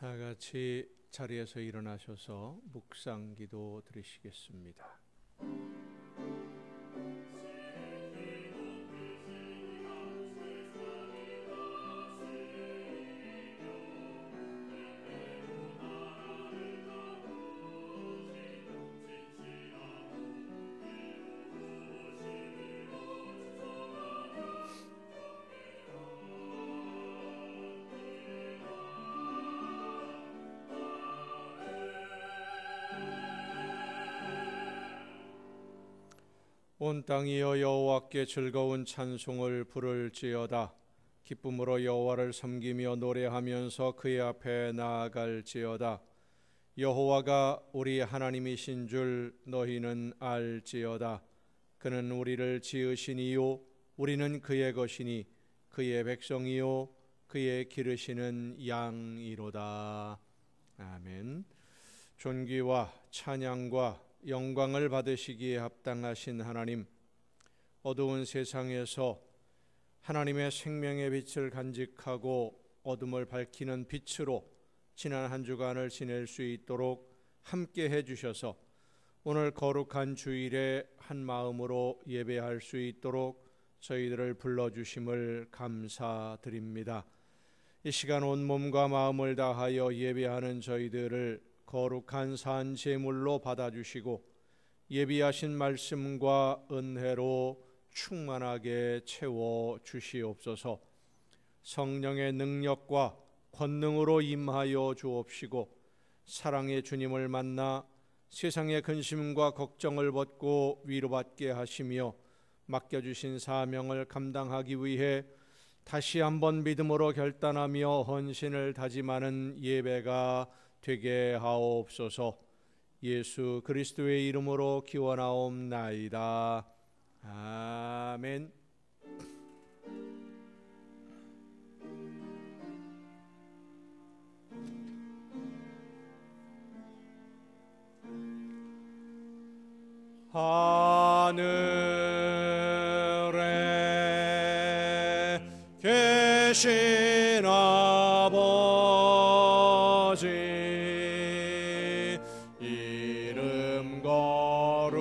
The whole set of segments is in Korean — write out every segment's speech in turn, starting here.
다 같이 자리에서 일어나셔서 묵상 기도 드리시겠습니다. 온 땅이여 여호와께 즐거운 찬송을 부를지어다. 기쁨으로 여호와를 섬기며 노래하면서 그의 앞에 나아갈지어다. 여호와가 우리 하나님이신 줄 너희는 알지어다. 그는 우리를 지으신 이요 우리는 그의 것이니 그의 백성이요 그의 기르시는 양이로다. 아멘. 존귀와 찬양과 영광을 받으시기에 합당하신 하나님, 어두운 세상에서 하나님의 생명의 빛을 간직하고 어둠을 밝히는 빛으로 지난 한 주간을 지낼 수 있도록 함께 해주셔서 오늘 거룩한 주일에 한 마음으로 예배할 수 있도록 저희들을 불러주심을 감사드립니다. 이 시간 온 몸과 마음을 다하여 예배하는 저희들을 거룩한 산 제물로 받아주시고 예비하신 말씀과 은혜로 충만하게 채워주시옵소서. 성령의 능력과 권능으로 임하여 주옵시고 사랑의 주님을 만나 세상의 근심과 걱정을 벗고 위로받게 하시며 맡겨주신 사명을 감당하기 위해 다시 한번 믿음으로 결단하며 헌신을 다짐하는 예배가 되게 하옵소서. 예수 그리스도의 이름으로 기원하옵나이다. 아멘. 하늘에 계신 아버지, 이름 거룩하사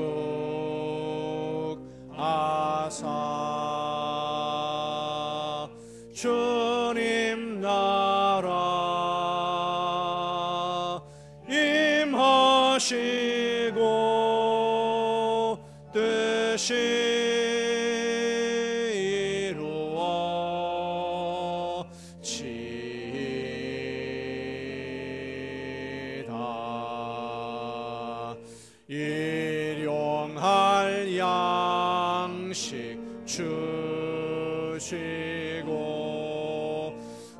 주님 나라 임하시고 뜻이 이루어지이다. 일용할 양식 주시고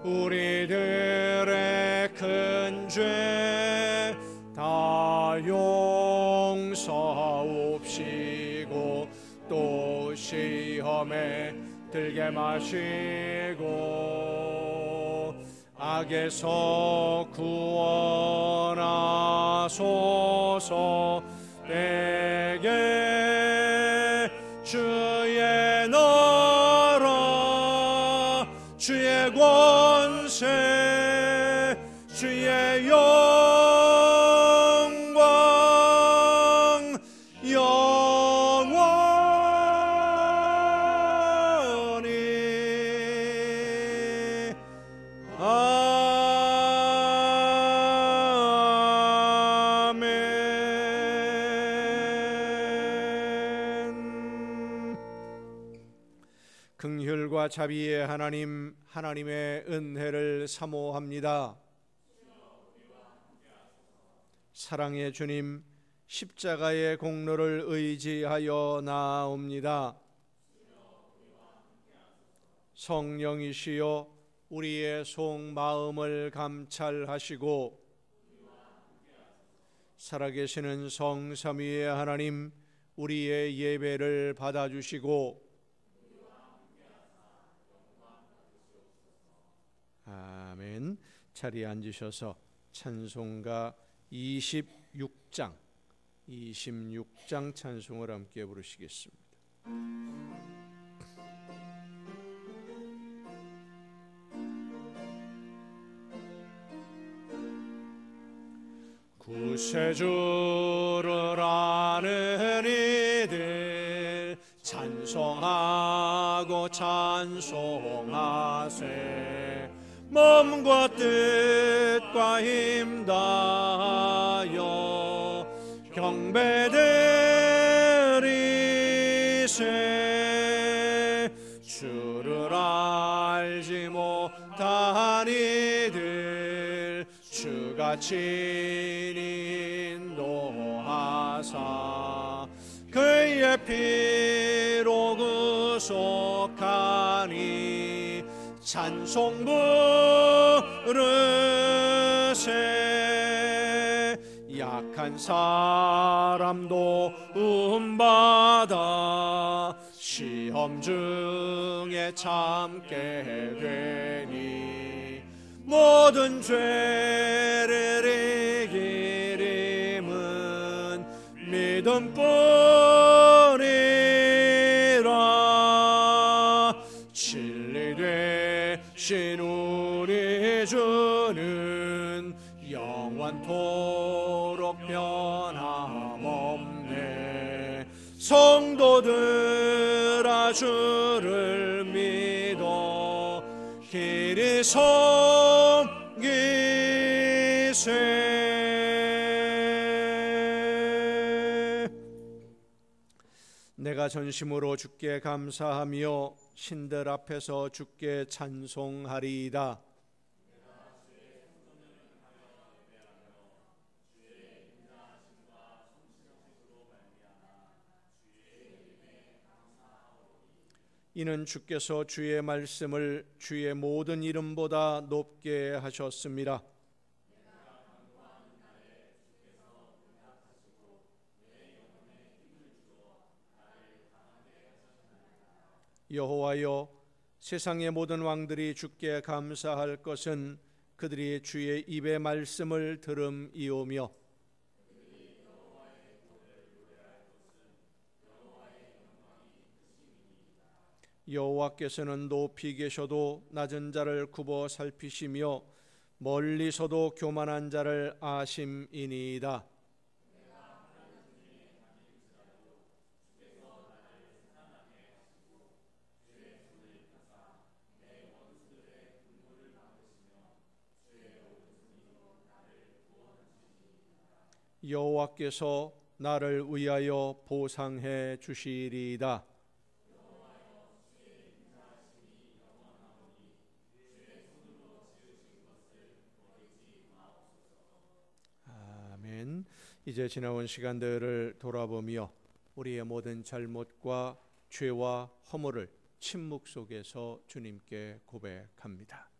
우리들의 큰 죄 다 용서하옵시고 또 시험에 들게 마시고 악에서 구원하소서. 내게 주의 나라 주의 권세 주의 영광 영원히 아멘. 긍휼과 자비의 하나님, 하나님의 은혜를 사모합니다. 사랑의 주님, 십자가의 공로를 의지하여 나아옵니다. 성령이시여 우리의 속마음을 감찰하시고 살아계시는 성삼위의 하나님, 우리의 예배를 받아주시고 아멘. 자리에 앉으셔서 찬송가 26장 찬송을 함께 부르시겠습니다. 구세주를 아는 이들 찬송하고 찬송하세. 몸과 뜻과 힘 다하여 경배드리세. 주를 알지 못한 이들 주가 친히 인도하사 그의 피로 구속하니 찬송 부르세. 약한 사람도 도움받아 시험 중에 참게 되니 모든 죄를 이길 힘은 믿음뿐이라. 진리 되신 우리 주는 영원토록 변함없네. 성도들아 주를 믿어 길이 섬기세. 내가 전심으로 주께 감사하며 신들 앞에서 주께 찬송하리이다. 이는 주께서 주의 말씀을 주의 모든 이름보다 높게 하셨습니다. 여호와여, 세상의 모든 왕들이 주께 감사할 것은 그들이 주의 입의 말씀을 들음이오며 여호와께서는 높이 계셔도 낮은 자를 굽어 살피시며 멀리서도 교만한 자를 아심이니이다. 여호와께서 나를 위하여 보상해 주시리이다. 아멘. 이제 지나온 시간들을 돌아보며 우리의 모든 잘못과 죄와 허물을 침묵 속에서 주님께 고백합니다.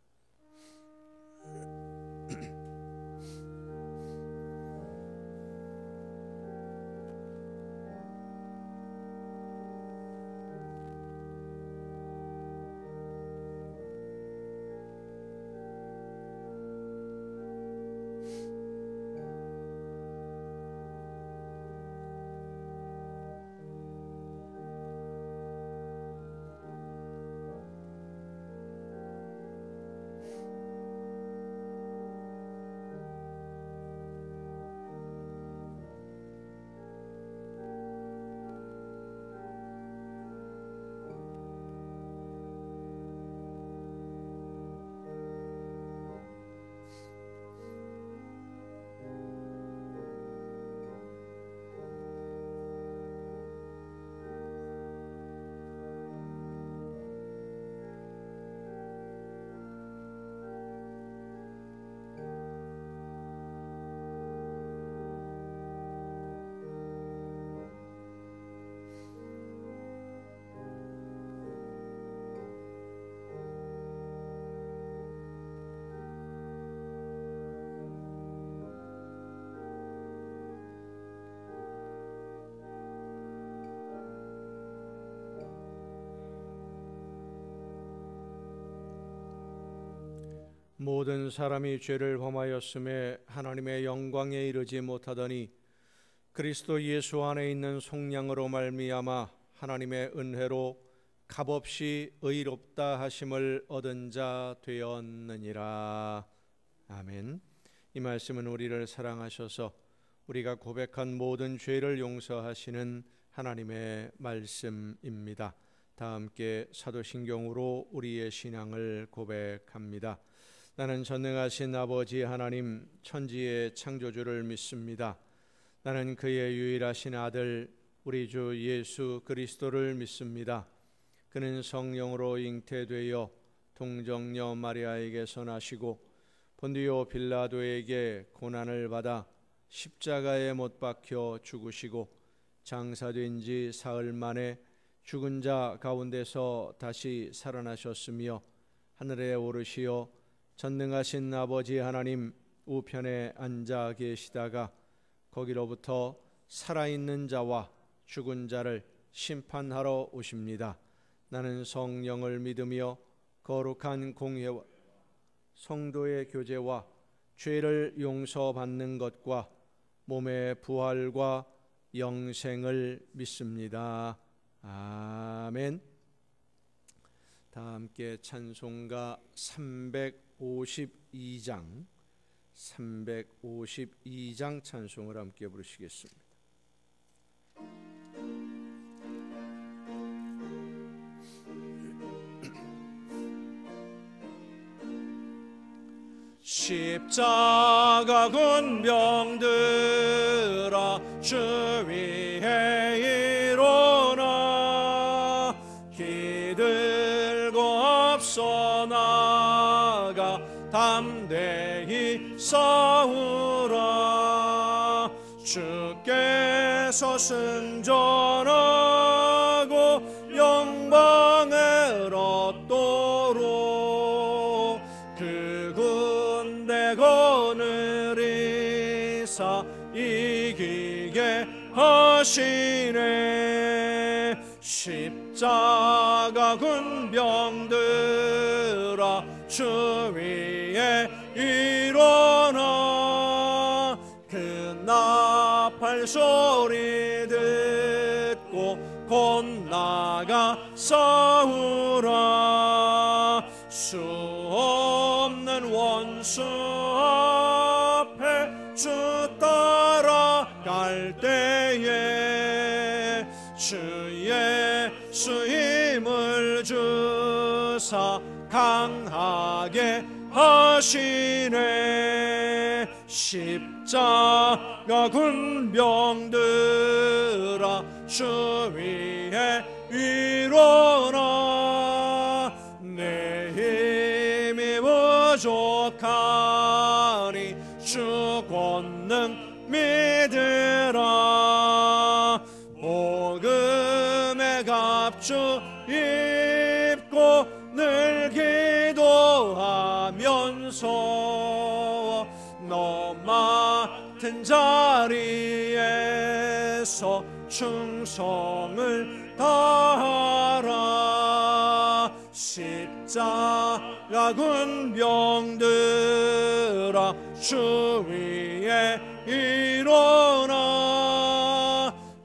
모든 사람이 죄를 범하였음에 하나님의 영광에 이르지 못하더니 그리스도 예수 안에 있는 속량으로 말미암아 하나님의 은혜로 값없이 의롭다 하심을 얻은 자 되었느니라. 아멘. 이 말씀은 우리를 사랑하셔서 우리가 고백한 모든 죄를 용서하시는 하나님의 말씀입니다. 다 함께 사도신경으로 우리의 신앙을 고백합니다. 나는 전능하신 아버지 하나님 천지의 창조주를 믿습니다. 나는 그의 유일하신 아들 우리 주 예수 그리스도를 믿습니다. 그는 성령으로 잉태되어 동정녀 마리아에게서 나시고 본디오 빌라도에게 고난을 받아 십자가에 못 박혀 죽으시고 장사된 지 사흘 만에 죽은 자 가운데서 다시 살아나셨으며 하늘에 오르시어 전능하신 아버지 하나님 우편에 앉아 계시다가 거기로부터 살아있는 자와 죽은 자를 심판하러 오십니다. 나는 성령을 믿으며 거룩한 공회와 성도의 교제와 죄를 용서받는 것과 몸의 부활과 영생을 믿습니다. 아멘. 다 함께 찬송가 352장 찬송을 함께 부르시겠습니다. 십자가 군병들아 주 위에 일어나 기들고 앞서 나가 담대히 싸우라. 주께서 승전하고 영광을 얻도록 그 군대 거느리사 이기게 하시네. 십자가 군병들아 주 위에 일어나 그 나팔 소리 듣고 곧 나가 싸우라. 수 없는 원수 앞에 주 따라갈 때에 주의 힘을 주사 강하게 하시네. 십자가 군병들아 주 위에 일어나 내 힘이 부족하니 주 권능 믿으라. 복음의 갑주 입고 늘 기도하면서 너 맡은 자리에서 충성을 다하라. 십자가 군병들아 주 위에 일어나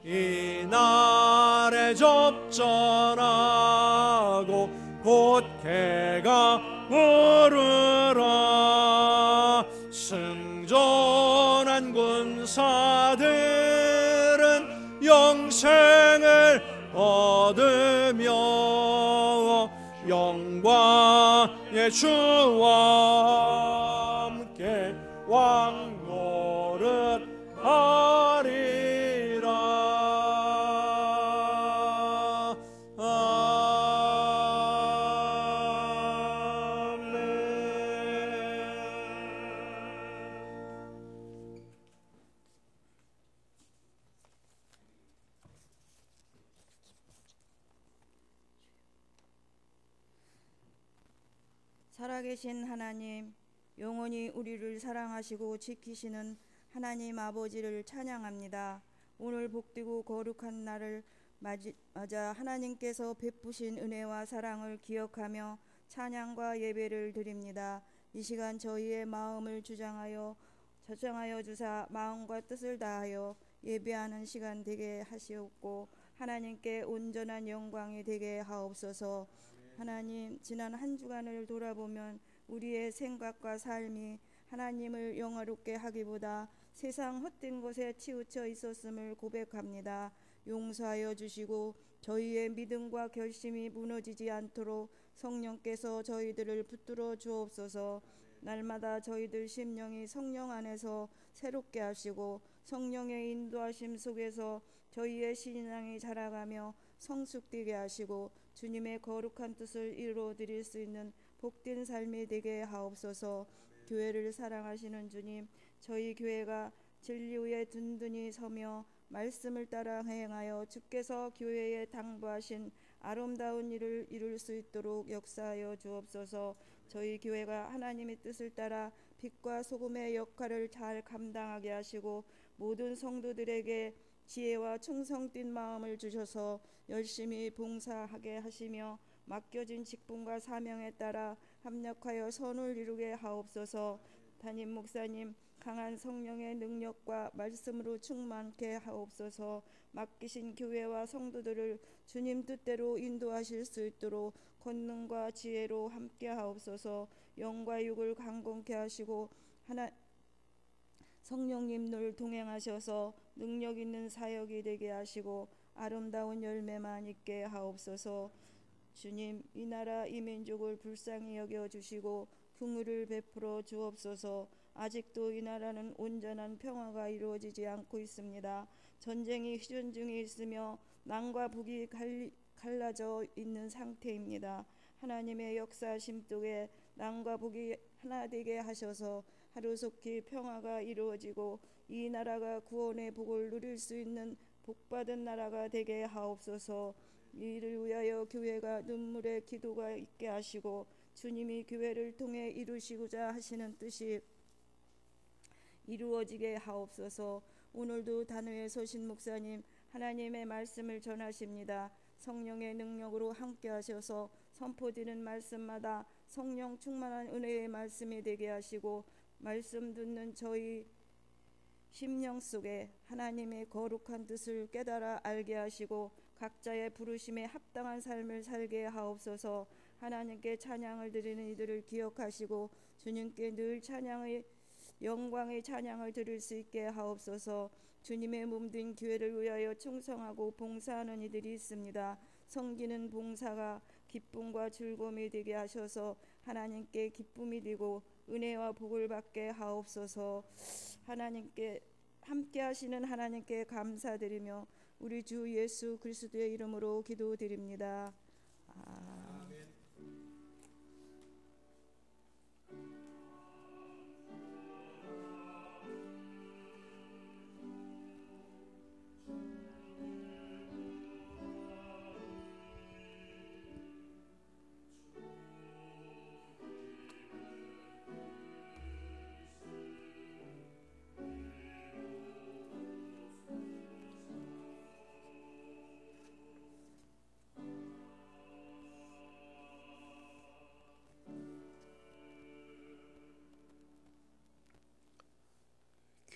이날에 접전하고 곧 해가 오르라. 승전한 군사들은 영생을 얻으며 영광의 주와 함께 왕노릇하리라. 아멘. 살아계신 하나님, 영원히 우리를 사랑하시고 지키시는 하나님 아버지를 찬양합니다. 오늘 복되고 거룩한 날을 맞아 하나님께서 베푸신 은혜와 사랑을 기억하며 찬양과 예배를 드립니다. 이 시간 저희의 마음을 주장하여 주사 마음과 뜻을 다하여 예배하는 시간 되게 하시옵고 하나님께 온전한 영광이 되게 하옵소서. 하나님, 지난 한 주간을 돌아보면 우리의 생각과 삶이 하나님을 영화롭게 하기보다 세상 헛된 것에 치우쳐 있었음을 고백합니다. 용서하여 주시고 저희의 믿음과 결심이 무너지지 않도록 성령께서 저희들을 붙들어 주옵소서. 날마다 저희들 심령이 성령 안에서 새롭게 하시고 성령의 인도하심 속에서 저희의 신앙이 자라가며 성숙되게 하시고 주님의 거룩한 뜻을 이루어 드릴 수 있는 복된 삶이 되게 하옵소서. 교회를 사랑하시는 주님, 저희 교회가 진리 위에 든든히 서며 말씀을 따라 행하여 주께서 교회에 당부하신 아름다운 일을 이룰 수 있도록 역사하여 주옵소서. 저희 교회가 하나님의 뜻을 따라 빛과 소금의 역할을 잘 감당하게 하시고 모든 성도들에게 지혜와 충성된 마음을 주셔서 열심히 봉사하게 하시며 맡겨진 직분과 사명에 따라 합력하여 선을 이루게 하옵소서. 담임 목사님 강한 성령의 능력과 말씀으로 충만케 하옵소서. 맡기신 교회와 성도들을 주님 뜻대로 인도하실 수 있도록 권능과 지혜로 함께 하옵소서. 영과 육을 강건케 하시고 성령님 늘 동행하셔서 능력 있는 사역이 되게 하시고 아름다운 열매만 있게 하옵소서. 주님, 이 나라 이 민족을 불쌍히 여겨주시고 긍휼을 베풀어 주옵소서. 아직도 이 나라는 온전한 평화가 이루어지지 않고 있습니다. 전쟁이 휴전 중에 있으며 남과 북이 갈라져 있는 상태입니다. 하나님의 역사하심 속에 남과 북이 하나 되게 하셔서 하루속히 평화가 이루어지고 이 나라가 구원의 복을 누릴 수 있는 복받은 나라가 되게 하옵소서. 이를 위하여 교회가 눈물의 기도가 있게 하시고 주님이 교회를 통해 이루시고자 하시는 뜻이 이루어지게 하옵소서. 오늘도 단회에 서신 목사님 하나님의 말씀을 전하십니다. 성령의 능력으로 함께 하셔서 선포되는 말씀마다 성령 충만한 은혜의 말씀이 되게 하시고 말씀 듣는 저희 심령 속에 하나님의 거룩한 뜻을 깨달아 알게 하시고 각자의 부르심에 합당한 삶을 살게 하옵소서. 하나님께 찬양을 드리는 이들을 기억하시고 주님께 늘 찬양의 영광의 찬양을 드릴 수 있게 하옵소서. 주님의 몸된 교회를 위하여 충성하고 봉사하는 이들이 있습니다. 섬기는 봉사가 기쁨과 즐거움이 되게 하셔서 하나님께 기쁨이 되고 은혜와 복을 받게 하옵소서. 하나님께 함께 하시는 하나님께 감사드리며 우리 주 예수 그리스도의 이름으로 기도드립니다. 아멘.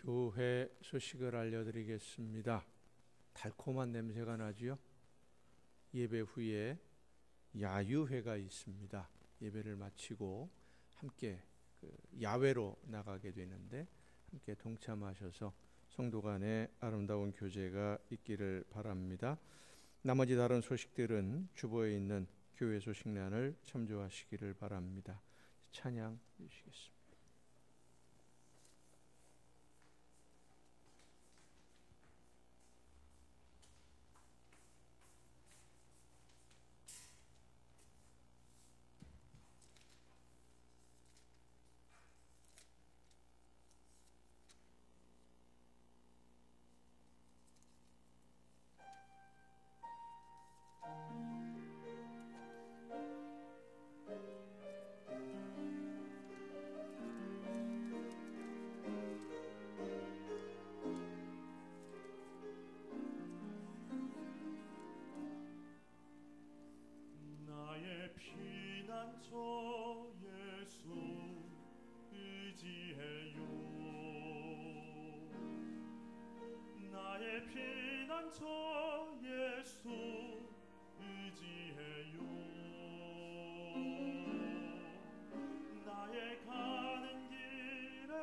교회 소식을 알려드리겠습니다. 달콤한 냄새가 나지요. 예배 후에 야유회가 있습니다. 예배를 마치고 함께 야외로 나가게 되는데 함께 동참하셔서 성도 간의 아름다운 교제가 있기를 바랍니다. 나머지 다른 소식들은 주보에 있는 교회 소식란을 참조하시기를 바랍니다. 찬양 주시겠습니다. 피난처 예수 의지해요. 나의 피난처 예수 의지해요. 나의 가는 길에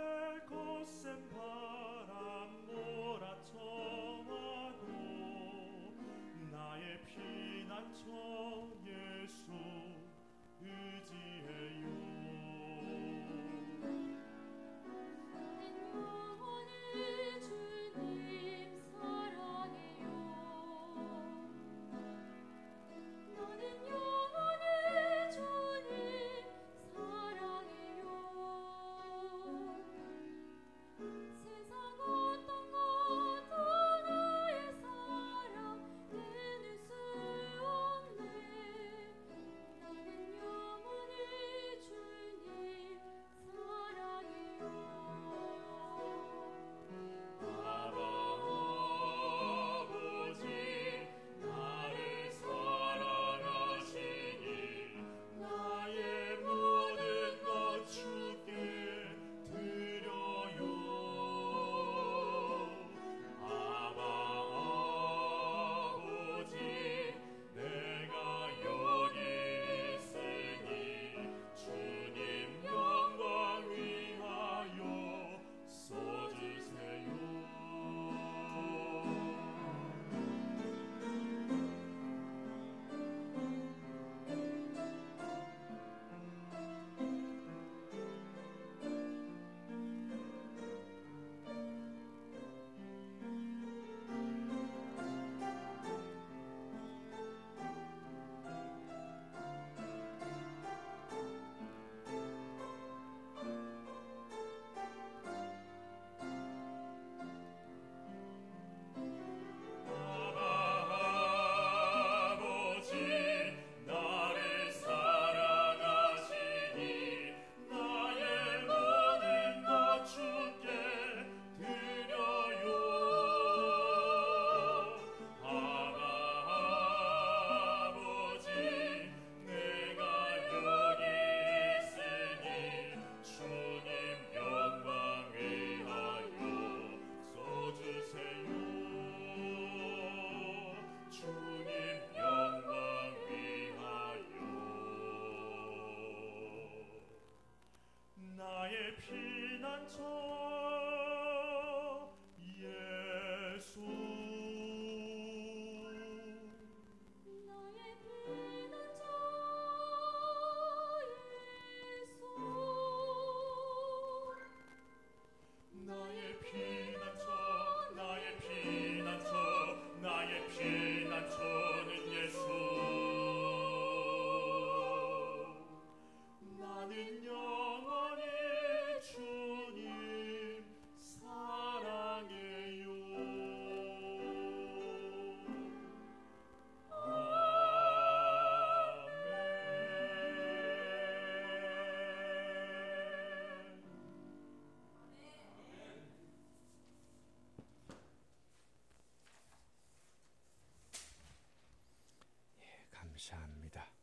감사합니다.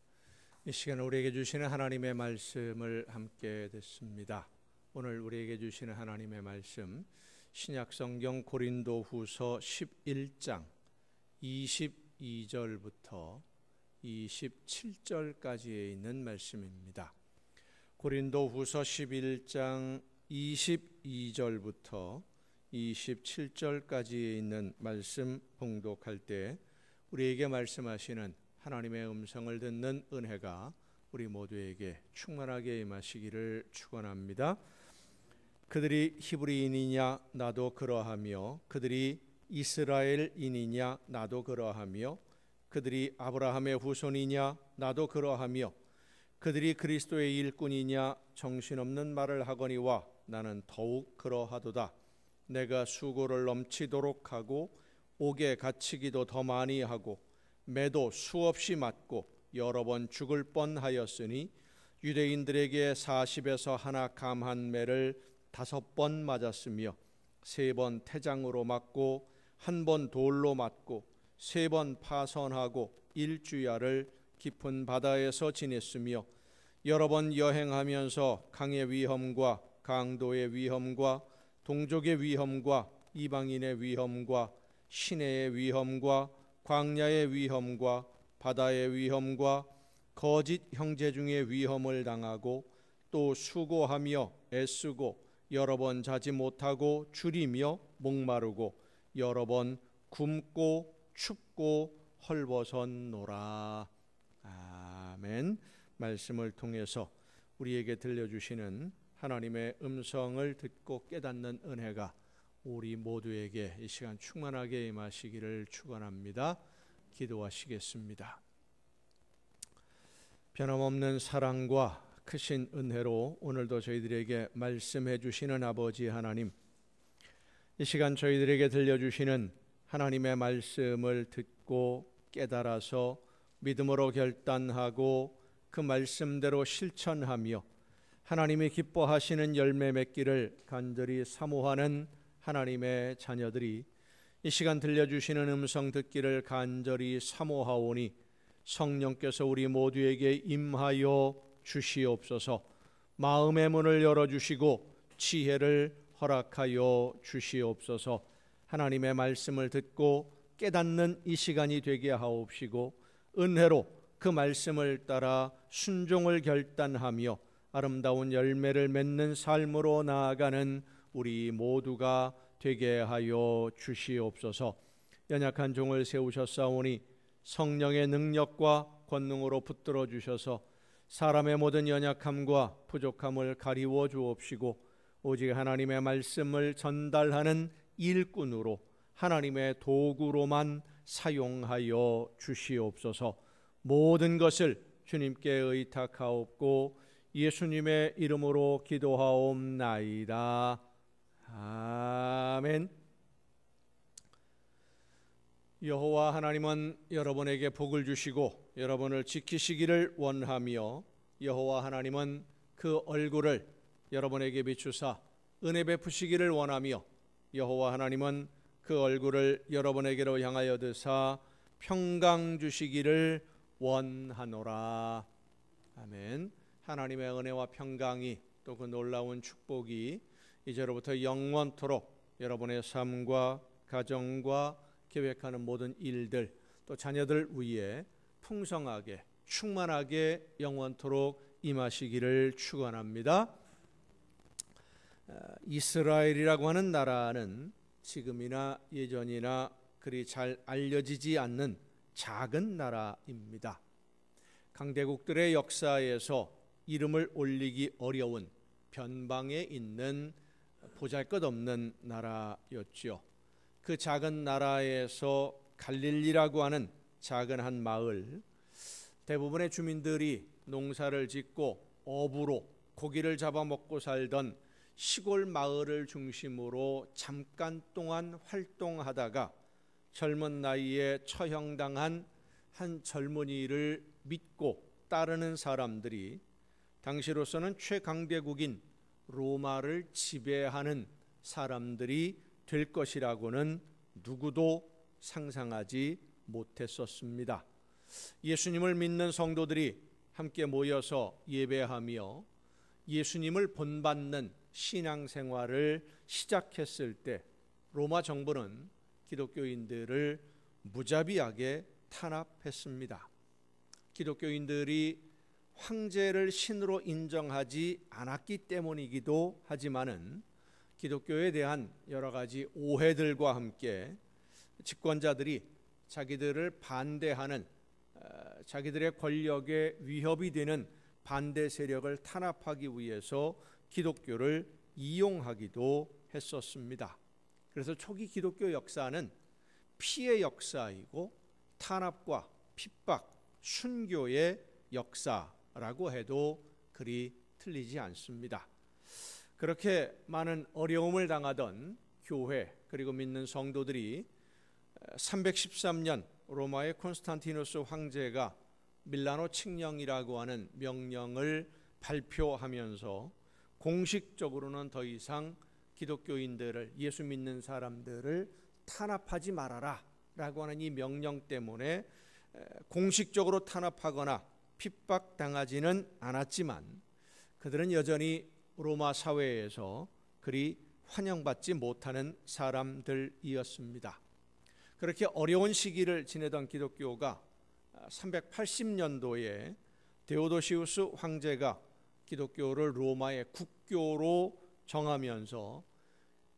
이 시간 우리에게 주시는 하나님의 말씀을 함께 듣습니다. 오늘 우리에게 주시는 하나님의 말씀 신약성경 고린도후서 11장 22절부터 27절까지에 있는 말씀입니다. 고린도후서 11장 22절부터 27절까지에 있는 말씀 봉독할 때 우리에게 말씀하시는 하나님의 음성을 듣는 은혜가 우리 모두에게 충만하게 임하시기를 축원합니다. 그들이 히브리인이냐 나도 그러하며 그들이 이스라엘인이냐 나도 그러하며 그들이 아브라함의 후손이냐 나도 그러하며 그들이 그리스도의 일꾼이냐 정신없는 말을 하거니와 나는 더욱 그러하도다. 내가 수고를 넘치도록 하고 옥에 갇히기도 더 많이 하고 매도 수없이 맞고 여러 번 죽을 뻔하였으니 유대인들에게 40에서 하나 감한 매를 5번 맞았으며 3번 태장으로 맞고 1번 돌로 맞고 3번 파선하고 일주야를 깊은 바다에서 지냈으며 여러 번 여행하면서 강의 위험과 강도의 위험과 동족의 위험과 이방인의 위험과 시내의 위험과 광야의 위험과 바다의 위험과 거짓 형제 중의 위험을 당하고 또 수고하며 애쓰고 여러 번 자지 못하고 줄이며 목마르고 여러 번 굶고 춥고 헐벗었노라. 아멘. 말씀을 통해서 우리에게 들려주시는 하나님의 음성을 듣고 깨닫는 은혜가 우리 모두에게 이 시간 충만하게 임하시기를 축원합니다. 기도하시겠습니다. 변함없는 사랑과 크신 은혜로 오늘도 저희들에게 말씀해 주시는 아버지 하나님, 이 시간 저희들에게 들려주시는 하나님의 말씀을 듣고 깨달아서 믿음으로 결단하고 그 말씀대로 실천하며 하나님이 기뻐하시는 열매 맺기를 간절히 사모하는 하나님의 자녀들이 이 시간 들려주시는 음성 듣기를 간절히 사모하오니 성령께서 우리 모두에게 임하여 주시옵소서. 마음의 문을 열어주시고 지혜를 허락하여 주시옵소서. 하나님의 말씀을 듣고 깨닫는 이 시간이 되게 하옵시고 은혜로 그 말씀을 따라 순종을 결단하며 아름다운 열매를 맺는 삶으로 나아가는 우리 모두가 되게 하여 주시옵소서. 연약한 종을 세우셨사오니 성령의 능력과 권능으로 붙들어 주셔서 사람의 모든 연약함과 부족함을 가리워 주옵시고 오직 하나님의 말씀을 전달하는 일꾼으로 하나님의 도구로만 사용하여 주시옵소서. 모든 것을 주님께 의탁하옵고 예수님의 이름으로 기도하옵나이다. 아멘. 여호와 하나님은 여러분에게 복을 주시고 여러분을 지키시기를 원하며 여호와 하나님은 그 얼굴을 여러분에게 비추사 은혜 베푸시기를 원하며 여호와 하나님은 그 얼굴을 여러분에게로 향하여 드사 평강 주시기를 원하노라. 아멘. 하나님의 은혜와 평강이 또 그 놀라운 축복이 이제로부터 영원토록 여러분의 삶과 가정과 계획하는 모든 일들 또 자녀들 위에 풍성하게 충만하게 영원토록 임하시기를 축원합니다. 이스라엘이라고 하는 나라는 지금이나 예전이나 그리 잘 알려지지 않는 작은 나라입니다. 강대국들의 역사에서 이름을 올리기 어려운 변방에 있는 보잘것없는 나라였죠. 그 작은 나라에서 갈릴리라고 하는 작은 한 마을, 대부분의 주민들이 농사를 짓고 어부로 고기를 잡아먹고 살던 시골 마을을 중심으로 잠깐 동안 활동하다가 젊은 나이에 처형당한 한 젊은이를 믿고 따르는 사람들이 당시로서는 최강대국인 로마를 지배하는 사람들이 될 것이라고는 누구도 상상하지 못했었습니다. 예수님을 믿는 성도들이 함께 모여서 예배하며 예수님을 본받는 신앙생활을 시작했을 때 로마 정부는 기독교인들을 무자비하게 탄압했습니다. 기독교인들이 황제를 신으로 인정하지 않았기 때문이기도 하지만은 기독교에 대한 여러 가지 오해들과 함께 집권자들이 자기들을 반대하는 자기들의 권력에 위협이 되는 반대 세력을 탄압하기 위해서 기독교를 이용하기도 했었습니다. 그래서 초기 기독교 역사는 피해 역사이고 탄압과 핍박, 순교의 역사라고 해도 그리 틀리지 않습니다. 그렇게 많은 어려움을 당하던 교회 그리고 믿는 성도들이 313년 로마의 콘스탄티누스 황제가 밀라노 칙령이라고 하는 명령을 발표하면서 공식적으로는 더 이상 기독교인들을, 예수 믿는 사람들을 탄압하지 말아라 라고 하는 이 명령 때문에 공식적으로 탄압하거나 핍박당하지는 않았지만 그들은 여전히 로마 사회에서 그리 환영받지 못하는 사람들이었습니다. 그렇게 어려운 시기를 지내던 기독교가 380년도에 데오도시우스 황제가 기독교를 로마의 국교로 정하면서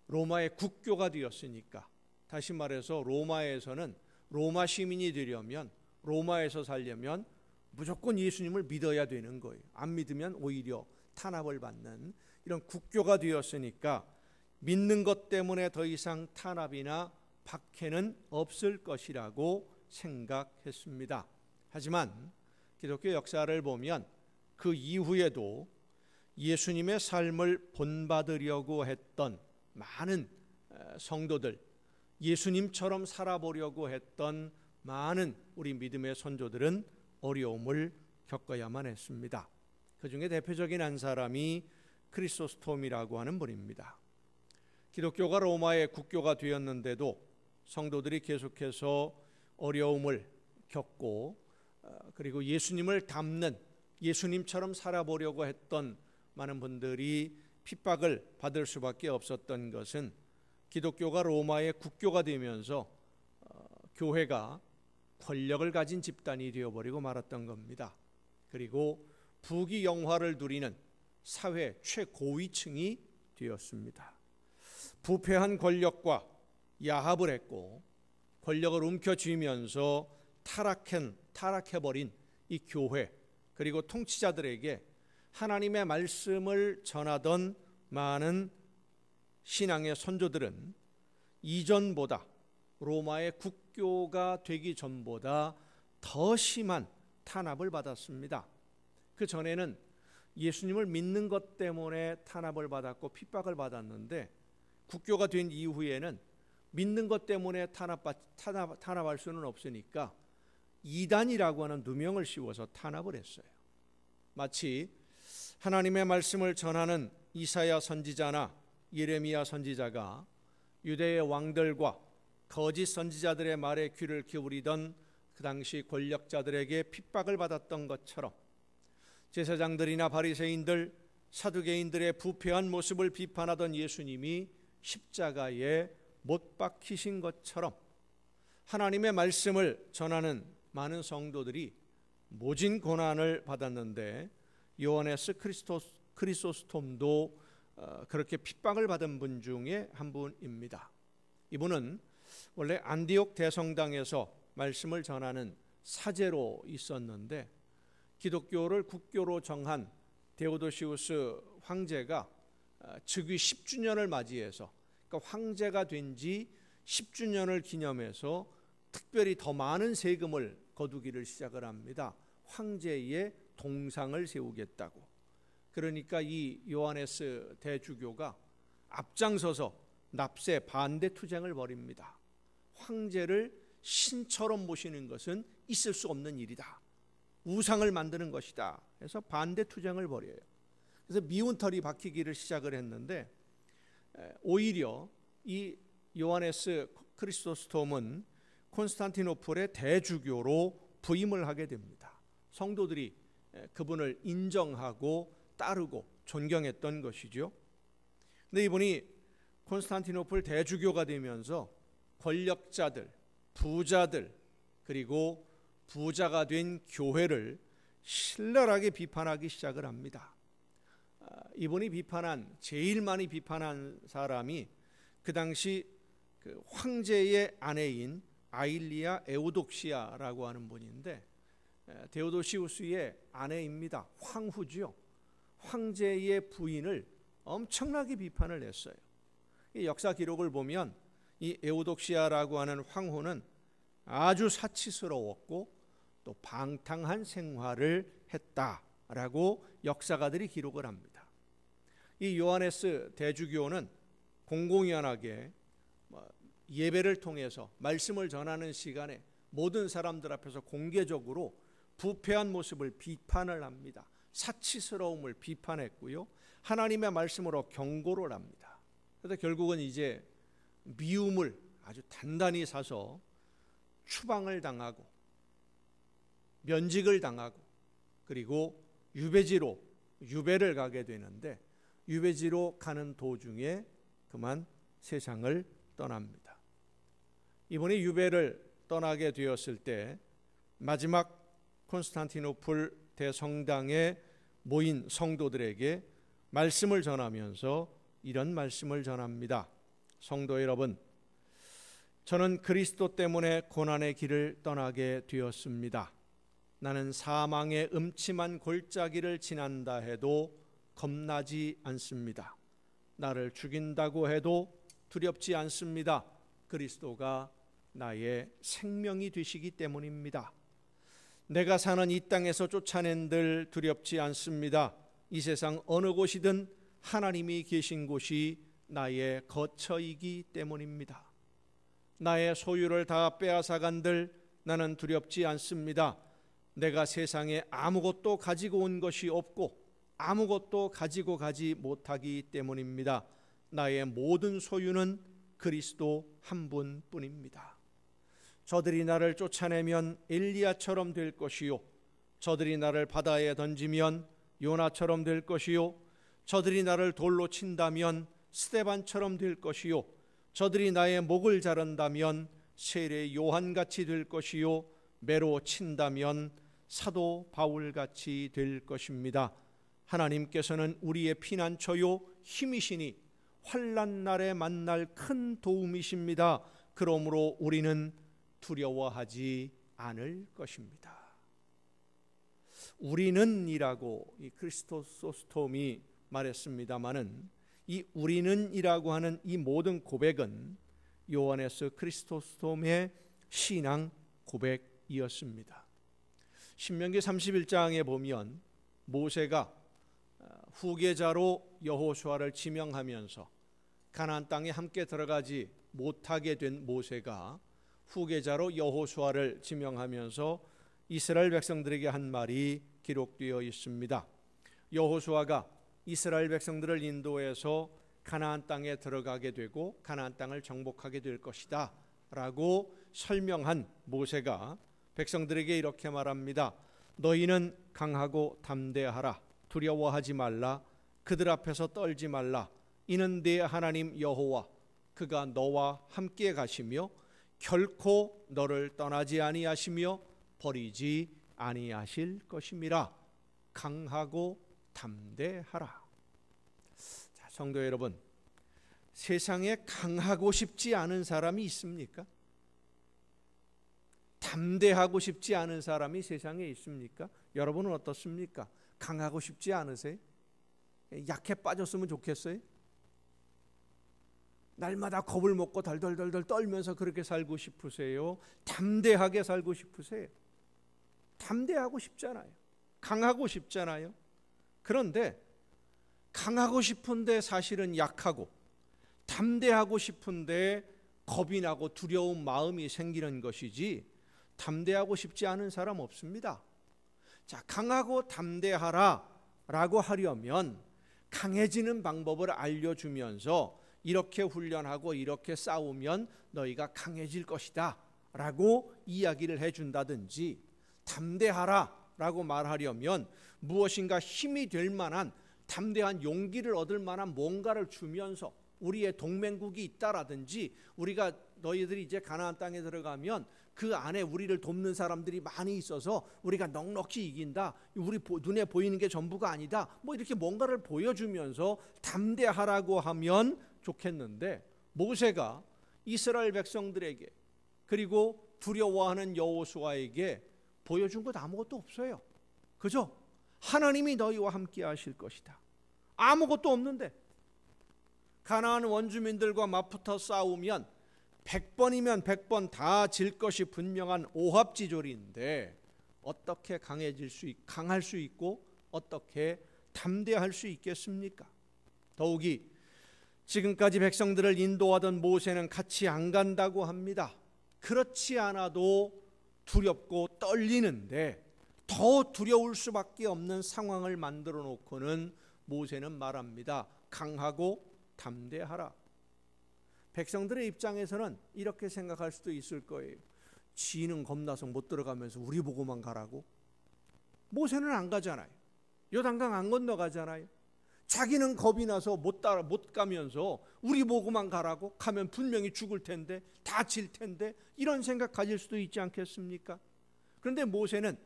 로마의 국교가 되었으니까, 다시 말해서 로마에서는 로마 시민이 되려면, 로마에서 살려면 무조건 예수님을 믿어야 되는 거예요. 안 믿으면 오히려 탄압을 받는 이런 국교가 되었으니까 믿는 것 때문에 더 이상 탄압이나 박해는 없을 것이라고 생각했습니다. 하지만 기독교 역사를 보면 그 이후에도 예수님의 삶을 본받으려고 했던 많은 성도들, 예수님처럼 살아보려고 했던 많은 우리 믿음의 선조들은 어려움을 겪어야만 했습니다. 그 중에 대표적인 한 사람이 크리소스톰이라고 하는 분입니다. 기독교가 로마의 국교가 되었는데도 성도들이 계속해서 어려움을 겪고 그리고 예수님을 닮는, 예수님처럼 살아보려고 했던 많은 분들이 핍박을 받을 수밖에 없었던 것은 기독교가 로마의 국교가 되면서 교회가 권력을 가진 집단이 되어버리고 말았던 겁니다. 그리고 부귀영화를 누리는 사회 최고위층이 되었습니다. 부패한 권력과 야합을 했고 권력을 움켜쥐면서 타락해버린 이 교회 그리고 통치자들에게 하나님의 말씀을 전하던 많은 신앙의 선조들은 이전보다, 로마의 국교가 되기 전보다 더 심한 탄압을 받았습니다. 그 전에는 예수님을 믿는 것 때문에 탄압을 받았고 핍박을 받았는데 국교가 된 이후에는 믿는 것 때문에 탄압할 수는 없으니까 이단이라고 하는 누명을 씌워서 탄압을 했어요. 마치 하나님의 말씀을 전하는 이사야 선지자나 예레미야 선지자가 유대의 왕들과 거짓 선지자들의 말에 귀를 기울이던 그 당시 권력자들에게 핍박을 받았던 것처럼 제사장들이나 바리새인들, 사두개인들의 부패한 모습을 비판하던 예수님이 십자가에 못 박히신 것처럼 하나님의 말씀을 전하는 많은 성도들이 모진 고난을 받았는데 요하네스 크리소스톰도 그렇게 핍박을 받은 분 중에 한 분입니다. 이분은 원래 안디옥 대성당에서 말씀을 전하는 사제로 있었는데 기독교를 국교로 정한 데오도시우스 황제가 즉위 10주년을 맞이해서, 그러니까 황제가 된 지 10주년을 기념해서 특별히 더 많은 세금을 거두기를 시작을 합니다. 황제의 동상을 세우겠다고. 그러니까 이 요하네스 대주교가 앞장서서 납세 반대 투쟁을 벌입니다. 황제를 신처럼 모시는 것은 있을 수 없는 일이다. 우상을 만드는 것이다. 그래서 반대 투쟁을 벌여요. 그래서 미운 털이 박히기를 시작을 했는데 오히려 이 요하네스 크리소스톰은 콘스탄티노플의 대주교로 부임을 하게 됩니다. 성도들이 그분을 인정하고 따르고 존경했던 것이죠. 근데 이분이 콘스탄티노플 대주교가 되면서 권력자들, 부자들, 그리고 부자가 된 교회를 신랄하게 비판하기 시작을 합니다. 이분이 제일 많이 비판한 사람이 그 당시 그 황제의 아내인 아일리아 에우독시아라고 하는 분인데, 데오도시우스의 아내입니다. 황후죠. 황제의 부인을 엄청나게 비판을 했어요. 이 역사 기록을 보면 이 에우독시아라고 하는 황후는 아주 사치스러웠고 또 방탕한 생활을 했다라고 역사가들이 기록을 합니다. 이 요하네스 대주교는 공공연하게 예배를 통해서 말씀을 전하는 시간에 모든 사람들 앞에서 공개적으로 부패한 모습을 비판을 합니다. 사치스러움을 비판했고요, 하나님의 말씀으로 경고를 합니다. 그래서 결국은 이제 미움을 아주 단단히 사서 추방을 당하고 면직을 당하고 그리고 유배를 가게 되는데, 유배지로 가는 도중에 그만 세상을 떠납니다. 이분이 유배를 떠나게 되었을 때 마지막 콘스탄티노플 대성당에 모인 성도들에게 말씀을 전하면서 이런 말씀을 전합니다. 성도 여러분, 저는 그리스도 때문에 고난의 길을 떠나게 되었습니다. 나는 사망의 음침한 골짜기를 지난다 해도 겁나지 않습니다. 나를 죽인다고 해도 두렵지 않습니다. 그리스도가 나의 생명이 되시기 때문입니다. 내가 사는 이 땅에서 쫓아낸들 두렵지 않습니다. 이 세상 어느 곳이든 하나님이 계신 곳이 나의 거처이기 때문입니다. 나의 소유를 다 빼앗아간들 나는 두렵지 않습니다. 내가 세상에 아무것도 가지고 온 것이 없고 아무것도 가지고 가지 못하기 때문입니다. 나의 모든 소유는 그리스도 한 분뿐입니다. 저들이 나를 쫓아내면 엘리야처럼 될 것이요, 저들이 나를 바다에 던지면 요나처럼 될 것이요, 저들이 나를 돌로 친다면 스데반처럼 될 것이요, 저들이 나의 목을 자른다면 세례 요한같이 될 것이요, 매로 친다면 사도 바울같이 될 것입니다. 하나님께서는 우리의 피난처요 힘이시니 환난 날에 만날 큰 도움이십니다. 그러므로 우리는 두려워하지 않을 것입니다. 우리는이라고 이 크리스토소스톰이 말했습니다마는 이 우리는이라고 하는 이 모든 고백은 요하네스 크리스토스톰의 신앙 고백이었습니다. 신명기 31장에 보면 모세가 후계자로 여호수아를 지명하면서 가나안 땅에 함께 들어가지 못하게 된 모세가 후계자로 여호수아를 지명하면서 이스라엘 백성들에게 한 말이 기록되어 있습니다. 여호수아가 이스라엘 백성들을 인도해서 가나안 땅에 들어가게 되고 가나안 땅을 정복하게 될 것이다 라고 설명한 모세가 백성들에게 이렇게 말합니다. 너희는 강하고 담대하라. 두려워하지 말라. 그들 앞에서 떨지 말라. 이는 네 하나님 여호와 그가 너와 함께 가시며 결코 너를 떠나지 아니하시며 버리지 아니하실 것임이라. 강하고 담대하라. 자, 성도 여러분, 세상에 강하고 싶지 않은 사람이 있습니까? 담대하고 싶지 않은 사람이 세상에 있습니까? 여러분은 어떻습니까? 강하고 싶지 않으세요? 약해 빠졌으면 좋겠어요? 날마다 겁을 먹고 덜덜덜덜 떨면서 그렇게 살고 싶으세요? 담대하게 살고 싶으세요? 담대하고 싶잖아요. 강하고 싶잖아요. 그런데 강하고 싶은데 사실은 약하고, 담대하고 싶은데 겁이 나고 두려운 마음이 생기는 것이지 담대하고 싶지 않은 사람 없습니다. 자, 강하고 담대하라 라고 하려면 강해지는 방법을 알려주면서 이렇게 훈련하고 이렇게 싸우면 너희가 강해질 것이다 라고 이야기를 해준다든지, 담대하라라고 말하려면 무엇인가 힘이 될 만한 담대한 용기를 얻을 만한 뭔가를 주면서 우리의 동맹국이 있다라든지 우리가 너희들이 이제 가나안 땅에 들어가면 그 안에 우리를 돕는 사람들이 많이 있어서 우리가 넉넉히 이긴다. 우리 눈에 보이는 게 전부가 아니다. 뭐 이렇게 뭔가를 보여주면서 담대하라고 하면 좋겠는데 모세가 이스라엘 백성들에게 그리고 두려워하는 여호수아에게 보여준 것 아무것도 없어요. 그죠? 하나님이 너희와 함께 하실 것이다. 아무것도 없는데 가나안 원주민들과 맞붙어 싸우면 100번이면 100번 다 질 것이 분명한 오합지졸인데 어떻게 강할 수 있고 어떻게 담대할 수 있겠습니까? 더욱이 지금까지 백성들을 인도하던 모세는 같이 안 간다고 합니다. 그렇지 않아도 두렵고 떨리는데 더 두려울 수밖에 없는 상황을 만들어 놓고는 모세는 말합니다. 강하고 담대하라. 백성들의 입장에서는 이렇게 생각할 수도 있을 거예요. 지는 겁나서 못 들어가면서 우리 보고만 가라고? 모세는 안 가잖아요. 요단강 안 건너가잖아요. 자기는 겁이 나서 못 가면서 우리 보고만 가라고? 가면 분명히 죽을 텐데, 다칠 텐데, 이런 생각 가질 수도 있지 않겠습니까? 그런데 모세는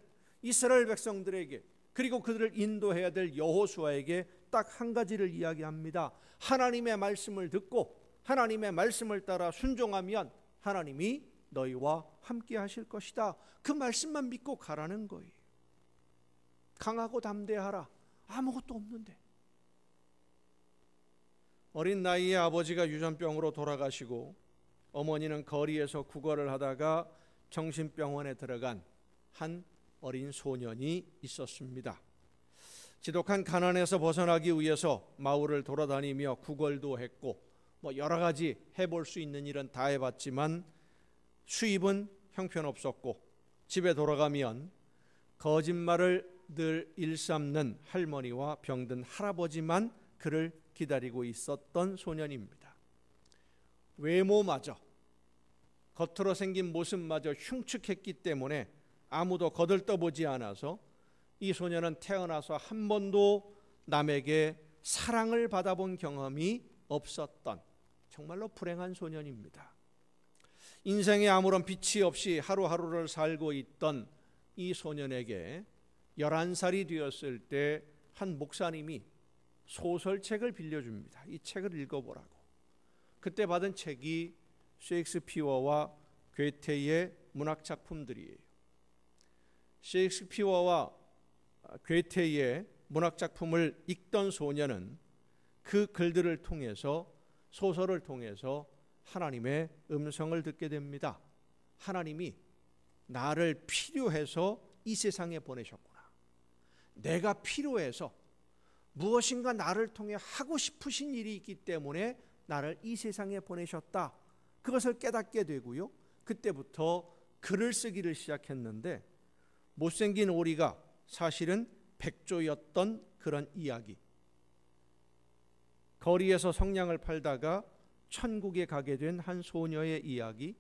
이스라엘 백성들에게 그리고 그들을 인도해야 될 여호수아에게 딱 한 가지를 이야기합니다. 하나님의 말씀을 듣고 하나님의 말씀을 따라 순종하면 하나님이 너희와 함께 하실 것이다. 그 말씀만 믿고 가라는 거예요. 강하고 담대하라. 아무것도 없는데. 어린 나이에 아버지가 유전병으로 돌아가시고 어머니는 거리에서 구걸을 하다가 정신병원에 들어간 한 어린 소년이 있었습니다. 지독한 가난에서 벗어나기 위해서 마을을 돌아다니며 구걸도 했고 여러 가지 해볼 수 있는 일은 다 해봤지만 수입은 형편없었고 집에 돌아가면 거짓말을 늘 일삼는 할머니와 병든 할아버지만 그를 기다리고 있었던 소년입니다. 외모마저 겉으로 생긴 모습마저 흉측했기 때문에 아무도 거들떠보지 않아서 이 소년은 태어나서 한 번도 남에게 사랑을 받아본 경험이 없었던 정말로 불행한 소년입니다. 인생에 아무런 빛이 없이 하루하루를 살고 있던 이 소년에게 11살이 되었을 때 한 목사님이 소설책을 빌려줍니다. 이 책을 읽어보라고. 그때 받은 책이 셰익스피어와 괴테의 문학작품들이에요. 셰익스피어와 괴테의 문학작품을 읽던 소년은 그 글들을 통해서 소설을 통해서 하나님의 음성을 듣게 됩니다. 하나님이 나를 필요해서 이 세상에 보내셨구나. 내가 필요해서 무엇인가 나를 통해 하고 싶으신 일이 있기 때문에 나를 이 세상에 보내셨다. 그것을 깨닫게 되고요. 그때부터 글을 쓰기를 시작했는데 못생긴 오리가 사실은 백조였던 그런 이야기. 거리에서 성냥을 팔다가 천국에 가게 된 한 소녀의 이야기,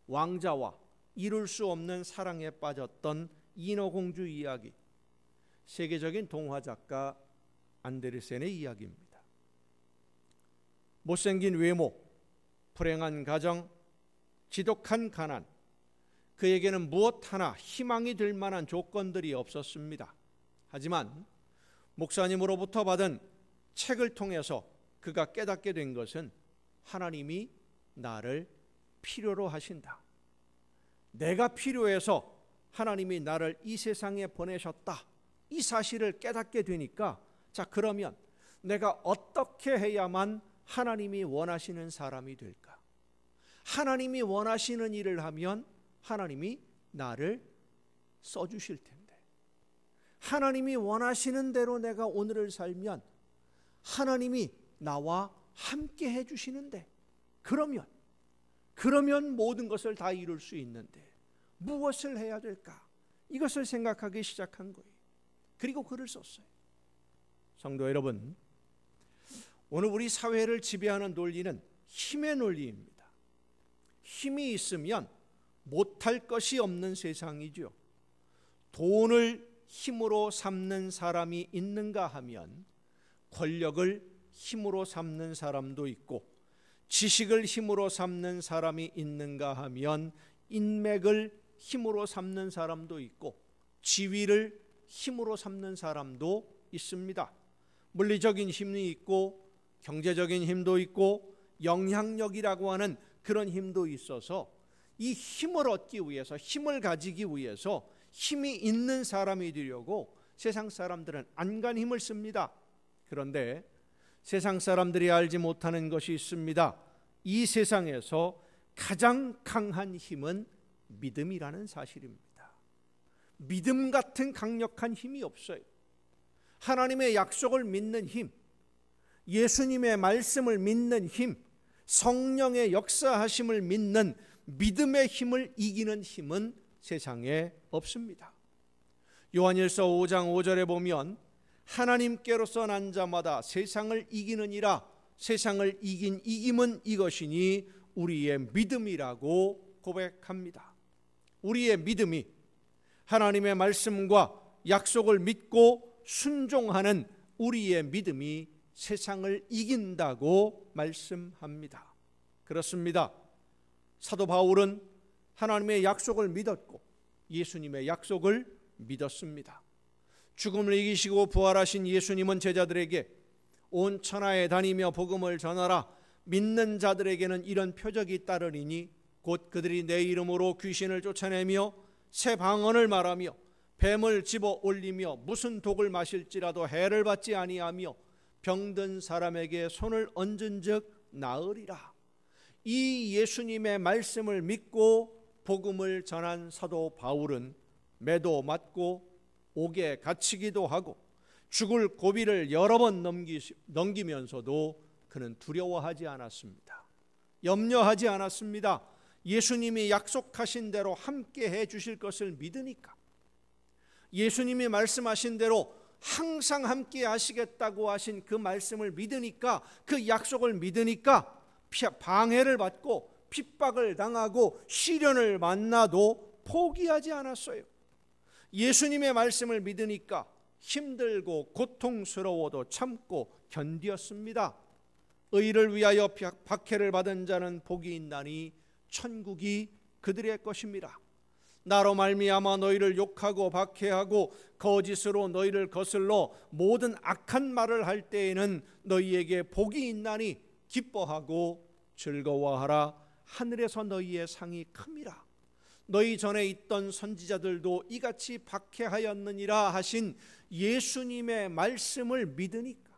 왕자와 이룰 수 없는 사랑에 빠졌던 인어공주 이야기, 세계적인 동화 작가 안데르센의 이야기입니다. 못생긴 외모, 불행한 가정, 지독한 가난, 그에게는 무엇 하나 희망이 될 만한 조건들이 없었습니다. 하지만 목사님으로부터 받은 책을 통해서 그가 깨닫게 된 것은 하나님이 나를 필요로 하신다. 내가 필요해서 하나님이 나를 이 세상에 보내셨다. 이 사실을 깨닫게 되니까 자, 그러면 내가 어떻게 해야만 하나님이 원하시는 사람이 될까? 하나님이 원하시는 일을 하면 하나님이 나를 써주실 텐데, 하나님이 원하시는 대로 내가 오늘을 살면 하나님이 나와 함께 해주시는데, 그러면 모든 것을 다 이룰 수 있는데 무엇을 해야 될까? 이것을 생각하기 시작한 거예요. 그리고 글을 썼어요. 성도 여러분, 오늘 우리 사회를 지배하는 논리는 힘의 논리입니다. 힘이 있으면 못할 것이 없는 세상이죠. 돈을 힘으로 삼는 사람이 있는가 하면 권력을 힘으로 삼는 사람도 있고, 지식을 힘으로 삼는 사람이 있는가 하면 인맥을 힘으로 삼는 사람도 있고, 지위를 힘으로 삼는 사람도 있습니다. 물리적인 힘이 있고 경제적인 힘도 있고 영향력이라고 하는 그런 힘도 있어서 이 힘을 얻기 위해서, 힘을 가지기 위해서 힘이 있는 사람이 되려고 세상 사람들은 안간 힘을 씁니다. 그런데 세상 사람들이 알지 못하는 것이 있습니다. 이 세상에서 가장 강한 힘은 믿음이라는 사실입니다. 믿음 같은 강력한 힘이 없어요. 하나님의 약속을 믿는 힘, 예수님의 말씀을 믿는 힘, 성령의 역사하심을 믿는 믿음의 힘을 이기는 힘은 세상에 없습니다. 요한일서 5장 5절에 보면 하나님께로서 난 자마다 세상을 이기느니라. 세상을 이긴 이김은 이것이니 우리의 믿음이라고 고백합니다. 우리의 믿음이 하나님의 말씀과 약속을 믿고 순종하는 우리의 믿음이 세상을 이긴다고 말씀합니다. 그렇습니다. 사도 바울은 하나님의 약속을 믿었고 예수님의 약속을 믿었습니다. 죽음을 이기시고 부활하신 예수님은 제자들에게 온 천하에 다니며 복음을 전하라. 믿는 자들에게는 이런 표적이 따르리니 곧 그들이 내 이름으로 귀신을 쫓아내며 새 방언을 말하며 뱀을 집어 올리며 무슨 독을 마실지라도 해를 받지 아니하며 병든 사람에게 손을 얹은즉 나으리라. 이 예수님의 말씀을 믿고 복음을 전한 사도 바울은 매도 맞고 옥에 갇히기도 하고 죽을 고비를 여러 번 넘기면서도 그는 두려워하지 않았습니다. 염려하지 않았습니다. 예수님이 약속하신 대로 함께 해 주실 것을 믿으니까, 예수님이 말씀하신 대로 항상 함께 하시겠다고 하신 그 말씀을 믿으니까, 그 약속을 믿으니까 방해를 받고 핍박을 당하고 시련을 만나도 포기하지 않았어요. 예수님의 말씀을 믿으니까 힘들고 고통스러워도 참고 견디었습니다. 의를 위하여 박해를 받은 자는 복이 있나니 천국이 그들의 것입니다. 나로 말미암아 너희를 욕하고 박해하고 거짓으로 너희를 거슬러 모든 악한 말을 할 때에는 너희에게 복이 있나니 기뻐하고 즐거워하라. 하늘에서 너희의 상이 큽니다. 너희 전에 있던 선지자들도 이같이 박해하였느니라 하신 예수님의 말씀을 믿으니까,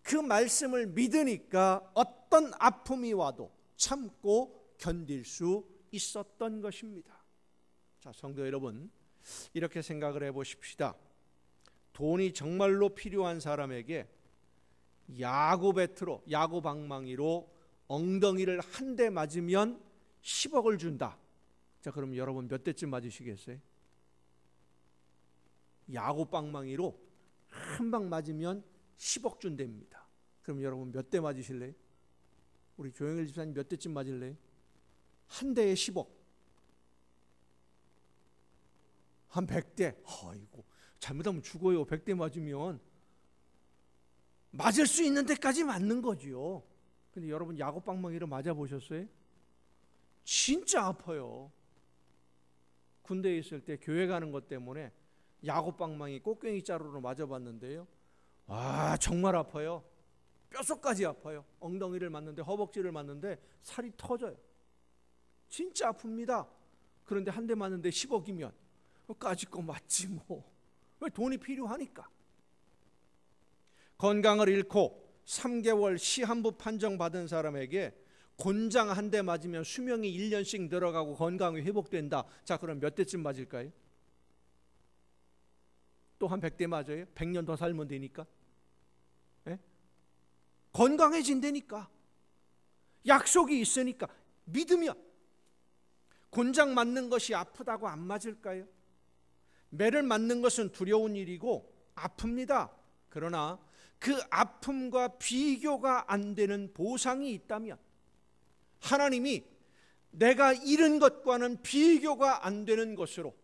그 말씀을 믿으니까 어떤 아픔이 와도 참고 견딜 수 있었던 것입니다. 자, 성도 여러분, 이렇게 생각을 해보십시다. 돈이 정말로 필요한 사람에게 야구 배트로, 야구 방망이로 엉덩이를 한 대 맞으면 10억을 준다. 자, 그럼 여러분 몇 대쯤 맞으시겠어요? 야구 방망이로 한 방 맞으면 10억 준답니다. 그럼 여러분 몇 대 맞으실래요? 우리 조영일 집사님 몇 대쯤 맞을래요? 한 대에 10억. 한 100대. 아이고, 잘못하면 죽어요. 100대 맞으면. 맞을 수 있는 데까지 맞는 거지요. 근데 여러분 야구 방망이로 맞아보셨어요? 진짜 아파요. 군대에 있을 때 교회 가는 것 때문에 야구 방망이 꽃갱이 자루로 맞아봤는데요. 와, 정말 아파요. 뼛속까지 아파요. 엉덩이를 맞는데, 허벅지를 맞는데 살이 터져요. 진짜 아픕니다. 그런데 한 대 맞는데 10억이면 까짓 거 맞지 뭐. 왜? 돈이 필요하니까. 건강을 잃고 3개월 시한부 판정받은 사람에게 곤장 한 대 맞으면 수명이 1년씩 늘어가고 건강이 회복된다. 자, 그럼 몇 대쯤 맞을까요? 또 한 100대 맞아요? 100년 더 살면 되니까. 예? 건강해진다니까. 약속이 있으니까. 믿으면. 곤장 맞는 것이 아프다고 안 맞을까요? 매를 맞는 것은 두려운 일이고 아픕니다. 그러나 그 아픔과 비교가 안 되는 보상이 있다면, 하나님이 내가 잃은 것과는 비교가 안 되는 것으로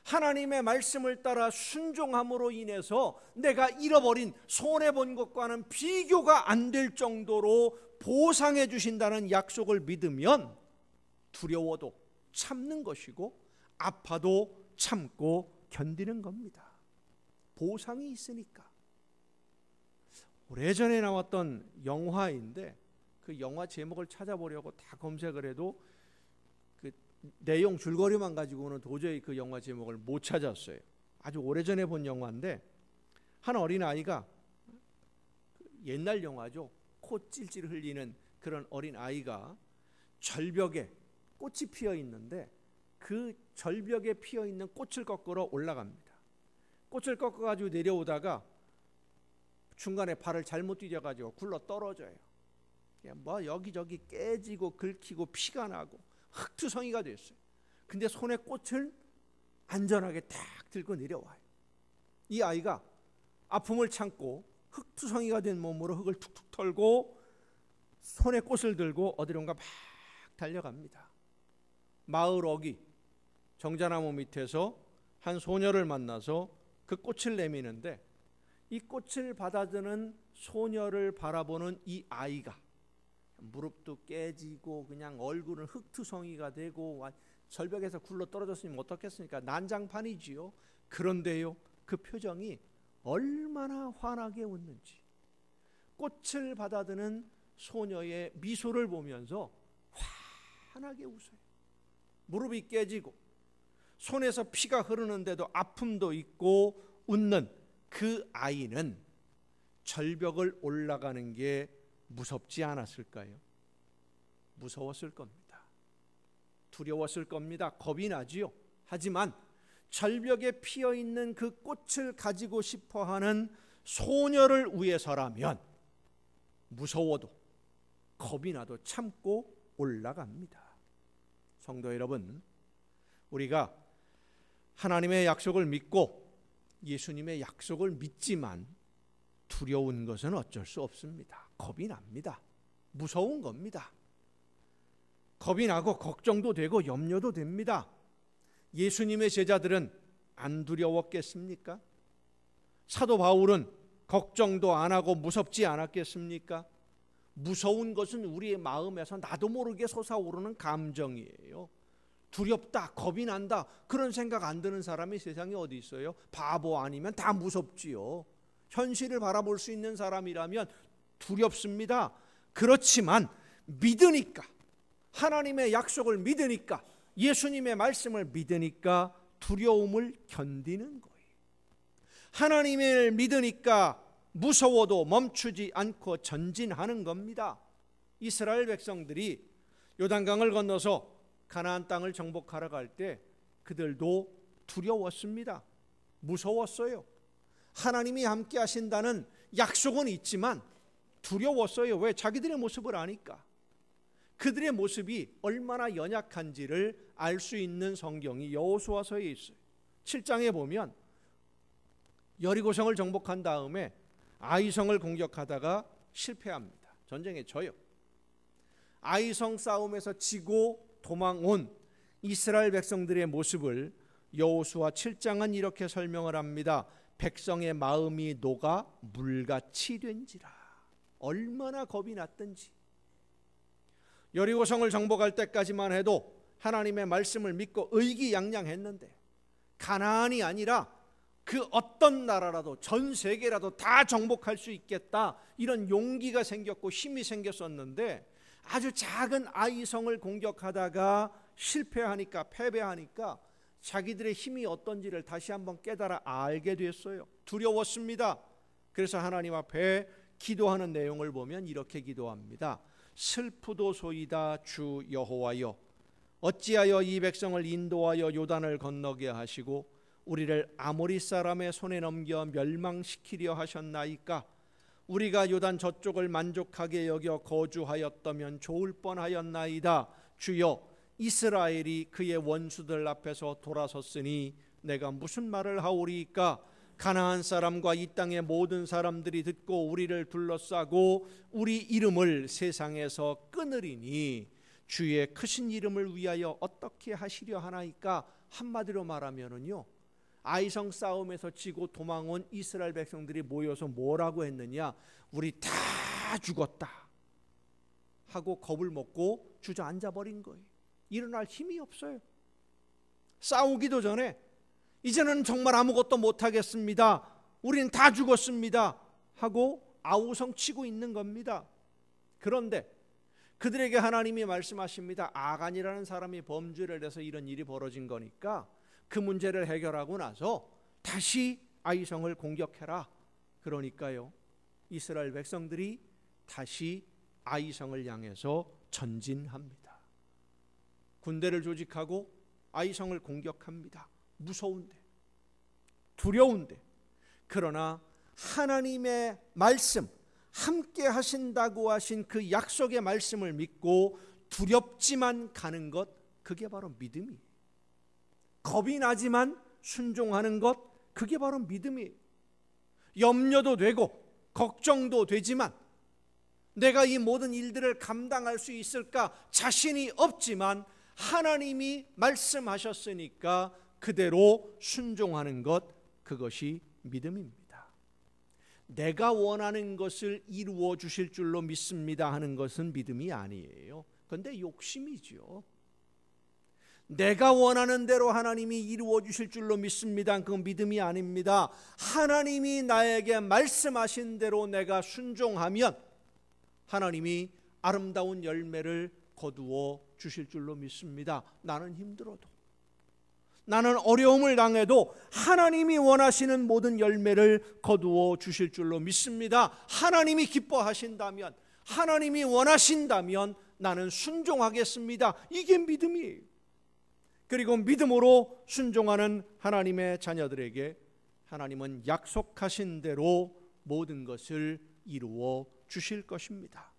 하나님의 말씀을 따라 순종함으로 인해서 내가 잃어버린 손해본 것과는 비교가 안 될 정도로 보상해 주신다는 약속을 믿으면 두려워도 참는 것이고 아파도 참고 견디는 겁니다. 보상이 있으니까. 오래전에 나왔던 영화인데 그 영화 제목을 찾아보려고 다 검색을 해도 그 내용 줄거리만 가지고는 도저히 그 영화 제목을 못 찾았어요. 아주 오래전에 본 영화인데 한 어린아이가, 옛날 영화죠, 코 찔찔 흘리는 그런 어린아이가 절벽에 꽃이 피어 있는데 그 절벽에 피어 있는 꽃을 꺾으러 올라갑니다. 꽃을 꺾어가지고 내려오다가 중간에 발을 잘못 디뎌가지고 굴러 떨어져요. 뭐 여기저기 깨지고 긁히고 피가 나고 흙투성이가 됐어요. 근데 손에 꽃을 안전하게 탁 들고 내려와요. 이 아이가 아픔을 참고 흙투성이가 된 몸으로 흙을 툭툭 털고 손에 꽃을 들고 어디론가 막 달려갑니다. 마을 어귀 정자나무 밑에서 한 소녀를 만나서 그 꽃을 내미는데 이 꽃을 받아드는 소녀를 바라보는 이 아이가 무릎도 깨지고 그냥 얼굴은 흙투성이가 되고 절벽에서 굴러 떨어졌으면 어떻겠습니까? 난장판이지요. 그런데요, 그 표정이 얼마나 환하게 웃는지, 꽃을 받아드는 소녀의 미소를 보면서 환하게 웃어요. 무릎이 깨지고 손에서 피가 흐르는데도 아픔도 있고 웃는 그 아이는 절벽을 올라가는 게 무섭지 않았을까요? 무서웠을 겁니다. 두려웠을 겁니다. 겁이 나지요. 하지만 절벽에 피어있는 그 꽃을 가지고 싶어하는 소녀를 위해서라면 무서워도 겁이 나도 참고 올라갑니다. 성도 여러분, 우리가 하나님의 약속을 믿고 예수님의 약속을 믿지만 두려운 것은 어쩔 수 없습니다. 겁이 납니다. 무서운 겁니다. 겁이 나고 걱정도 되고 염려도 됩니다. 예수님의 제자들은 안 두려웠겠습니까? 사도 바울은 걱정도 안 하고 무섭지 않았겠습니까? 무서운 것은 우리의 마음에서 나도 모르게 솟아오르는 감정이에요. 두렵다, 겁이 난다, 그런 생각 안 드는 사람이 세상에 어디 있어요? 바보 아니면 다 무섭지요. 현실을 바라볼 수 있는 사람이라면 두렵습니다. 그렇지만 믿으니까, 하나님의 약속을 믿으니까, 예수님의 말씀을 믿으니까 두려움을 견디는 거예요. 하나님을 믿으니까 무서워도 멈추지 않고 전진하는 겁니다. 이스라엘 백성들이 요단강을 건너서 가나안 땅을 정복하러 갈 때 그들도 두려웠습니다. 무서웠어요. 하나님이 함께 하신다는 약속은 있지만 두려웠어요. 왜? 자기들의 모습을 아니까. 그들의 모습이 얼마나 연약한지를 알 수 있는 성경이 여호수아서에 있어요. 7장에 보면 여리고성을 정복한 다음에 아이성을 공격하다가 실패합니다. 전쟁에 져요. 아이성 싸움에서 지고 도망온 이스라엘 백성들의 모습을 여호수아 7장은 이렇게 설명을 합니다. 백성의 마음이 녹아 물같이 된지라. 얼마나 겁이 났던지. 여리고성을 정복할 때까지만 해도 하나님의 말씀을 믿고 의기양양했는데 가나안이 아니라 그 어떤 나라라도 전 세계라도 다 정복할 수 있겠다, 이런 용기가 생겼고 힘이 생겼었는데 아주 작은 아이성을 공격하다가 실패하니까, 패배하니까 자기들의 힘이 어떤지를 다시 한번 깨달아 알게 됐어요. 두려웠습니다. 그래서 하나님 앞에 기도하는 내용을 보면 이렇게 기도합니다. 슬프도소이다 주 여호와여, 어찌하여 이 백성을 인도하여 요단을 건너게 하시고 우리를 아모리 사람의 손에 넘겨 멸망시키려 하셨나이까? 우리가 요단 저쪽을 만족하게 여겨 거주하였다면 좋을 뻔하였나이다. 주여, 이스라엘이 그의 원수들 앞에서 돌아섰으니 내가 무슨 말을 하오리이까? 가나안 사람과 이 땅의 모든 사람들이 듣고 우리를 둘러싸고 우리 이름을 세상에서 끊으리니 주의 크신 이름을 위하여 어떻게 하시려 하나이까? 한마디로 말하면은요, 아이성 싸움에서 지고 도망온 이스라엘 백성들이 모여서 뭐라고 했느냐? 우리 다 죽었다 하고 겁을 먹고 주저앉아 버린 거예요. 일어날 힘이 없어요. 싸우기도 전에 이제는 정말 아무것도 못하겠습니다, 우리는 다 죽었습니다 하고 아우성치고 있는 겁니다. 그런데 그들에게 하나님이 말씀하십니다. 아간이라는 사람이 범죄를 해서 이런 일이 벌어진 거니까 그 문제를 해결하고 나서 다시 아이성을 공격해라. 그러니까요, 이스라엘 백성들이 다시 아이성을 향해서 전진합니다. 군대를 조직하고 아이성을 공격합니다. 무서운데, 두려운데, 그러나 하나님의 말씀, 함께 하신다고 하신 그 약속의 말씀을 믿고 두렵지만 가는 것, 그게 바로 믿음이에요. 겁이 나지만 순종하는 것, 그게 바로 믿음이에요. 염려도 되고 걱정도 되지만 내가 이 모든 일들을 감당할 수 있을까 자신이 없지만 하나님이 말씀하셨으니까 그대로 순종하는 것, 그것이 믿음입니다. 내가 원하는 것을 이루어 주실 줄로 믿습니다 하는 것은 믿음이 아니에요. 그런데 욕심이죠. 내가 원하는 대로 하나님이 이루어 주실 줄로 믿습니다, 그건 믿음이 아닙니다. 하나님이 나에게 말씀하신 대로 내가 순종하면 하나님이 아름다운 열매를 거두어 주실 줄로 믿습니다. 나는 힘들어도, 나는 어려움을 당해도 하나님이 원하시는 모든 열매를 거두어 주실 줄로 믿습니다. 하나님이 기뻐하신다면, 하나님이 원하신다면 나는 순종하겠습니다. 이게 믿음이에요. 그리고 믿음으로 순종하는 하나님의 자녀들에게 하나님은 약속하신 대로 모든 것을 이루어 주실 것입니다.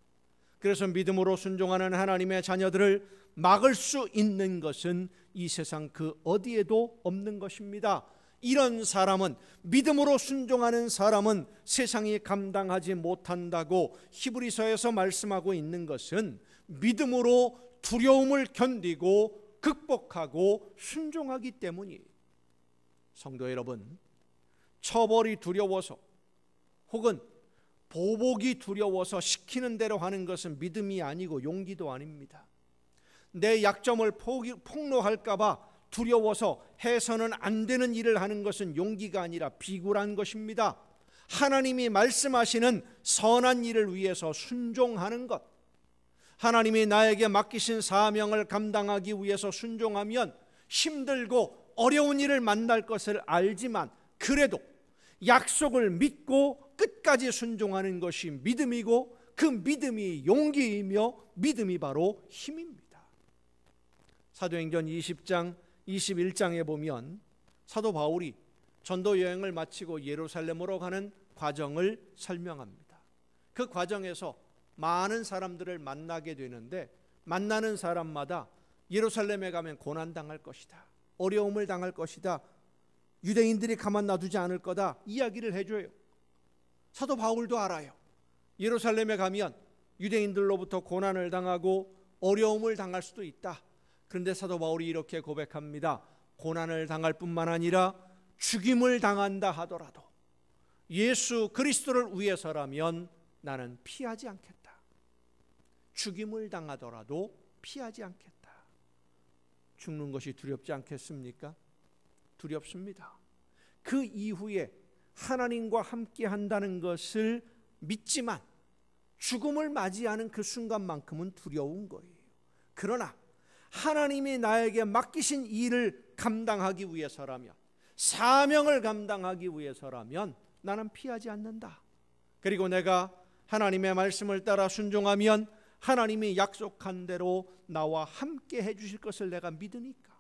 그래서 믿음으로 순종하는 하나님의 자녀들을 막을 수 있는 것은 이 세상 그 어디에도 없는 것입니다. 이런 사람은, 믿음으로 순종하는 사람은 세상이 감당하지 못한다고 히브리서에서 말씀하고 있는 것은 믿음으로 두려움을 견디고 극복하고 순종하기 때문이에요. 성도 여러분, 처벌이 두려워서 혹은 보복이 두려워서 시키는 대로 하는 것은 믿음이 아니고 용기도 아닙니다. 내 약점을 폭로할까 봐 두려워서 해서는 안 되는 일을 하는 것은 용기가 아니라 비굴한 것입니다. 하나님이 말씀하시는 선한 일을 위해서 순종하는 것, 하나님이 나에게 맡기신 사명을 감당하기 위해서 순종하면 힘들고 어려운 일을 만날 것을 알지만 그래도 약속을 믿고 끝까지 순종하는 것이 믿음이고, 그 믿음이 용기이며 믿음이 바로 힘입니다. 사도행전 20장 21장에 보면 사도 바울이 전도 여행을 마치고 예루살렘으로 가는 과정을 설명합니다. 그 과정에서 많은 사람들을 만나게 되는데, 만나는 사람마다 예루살렘에 가면 고난당할 것이다, 어려움을 당할 것이다, 유대인들이 가만 놔두지 않을 거다, 이야기를 해줘요. 사도 바울도 알아요. 예루살렘에 가면 유대인들로부터 고난을 당하고 어려움을 당할 수도 있다. 그런데 사도 바울이 이렇게 고백합니다. 고난을 당할 뿐만 아니라 죽임을 당한다 하더라도 예수 그리스도를 위해서라면 나는 피하지 않겠다. 죽임을 당하더라도 피하지 않겠다. 죽는 것이 두렵지 않겠습니까? 두렵습니다. 그 이후에 하나님과 함께 한다는 것을 믿지만 죽음을 맞이하는 그 순간만큼은 두려운 거예요. 그러나 하나님이 나에게 맡기신 일을 감당하기 위해서라면, 사명을 감당하기 위해서라면 나는 피하지 않는다. 그리고 내가 하나님의 말씀을 따라 순종하면 하나님이 약속한 대로 나와 함께 해주실 것을 내가 믿으니까,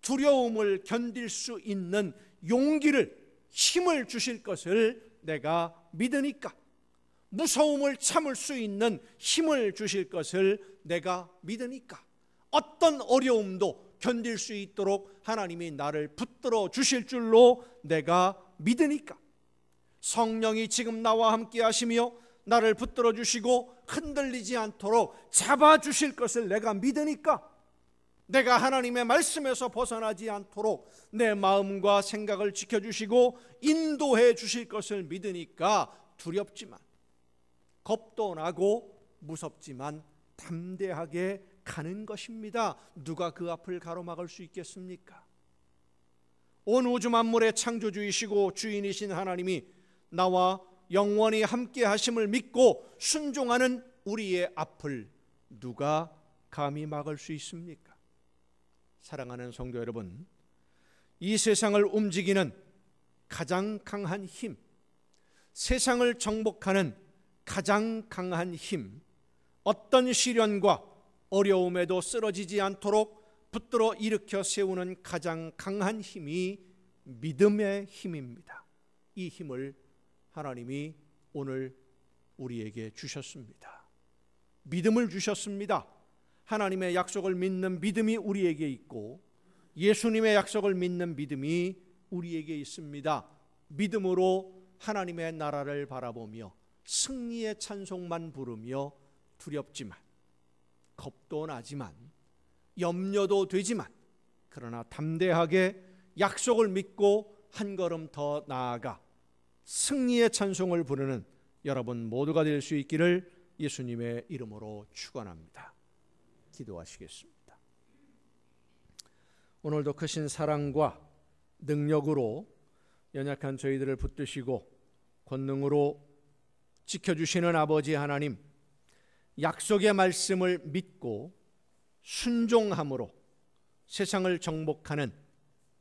두려움을 견딜 수 있는 용기를, 힘을 주실 것을 내가 믿으니까, 무서움을 참을 수 있는 힘을 주실 것을 내가 믿으니까, 어떤 어려움도 견딜 수 있도록 하나님이 나를 붙들어 주실 줄로 내가 믿으니까, 성령이 지금 나와 함께 하시며 나를 붙들어 주시고 흔들리지 않도록 잡아 주실 것을 내가 믿으니까 내가 하나님의 말씀에서 벗어나지 않도록 내 마음과 생각을 지켜주시고 인도해 주실 것을 믿으니까 두렵지만, 겁도 나고 무섭지만 담대하게 가는 것입니다. 누가 그 앞을 가로막을 수 있겠습니까? 온 우주 만물의 창조주이시고 주인이신 하나님이 나와 영원히 함께 하심을 믿고 순종하는 우리의 앞을 누가 감히 막을 수 있습니까? 사랑하는 성도 여러분, 이 세상을 움직이는 가장 강한 힘, 세상을 정복하는 가장 강한 힘, 어떤 시련과 어려움에도 쓰러지지 않도록 붙들어 일으켜 세우는 가장 강한 힘이 믿음의 힘입니다. 이 힘을 하나님이 오늘 우리에게 주셨습니다. 믿음을 주셨습니다. 하나님의 약속을 믿는 믿음이 우리에게 있고 예수님의 약속을 믿는 믿음이 우리에게 있습니다. 믿음으로 하나님의 나라를 바라보며 승리의 찬송만 부르며 두렵지만, 겁도 나지만, 염려도 되지만, 그러나 담대하게 약속을 믿고 한 걸음 더 나아가 승리의 찬송을 부르는 여러분 모두가 될 수 있기를 예수님의 이름으로 축원합니다. 기도하시겠습니다. 오늘도 크신 사랑과 능력으로 연약한 저희들을 붙드시고 권능으로 지켜주시는 아버지 하나님, 약속의 말씀을 믿고 순종함으로 세상을 정복하는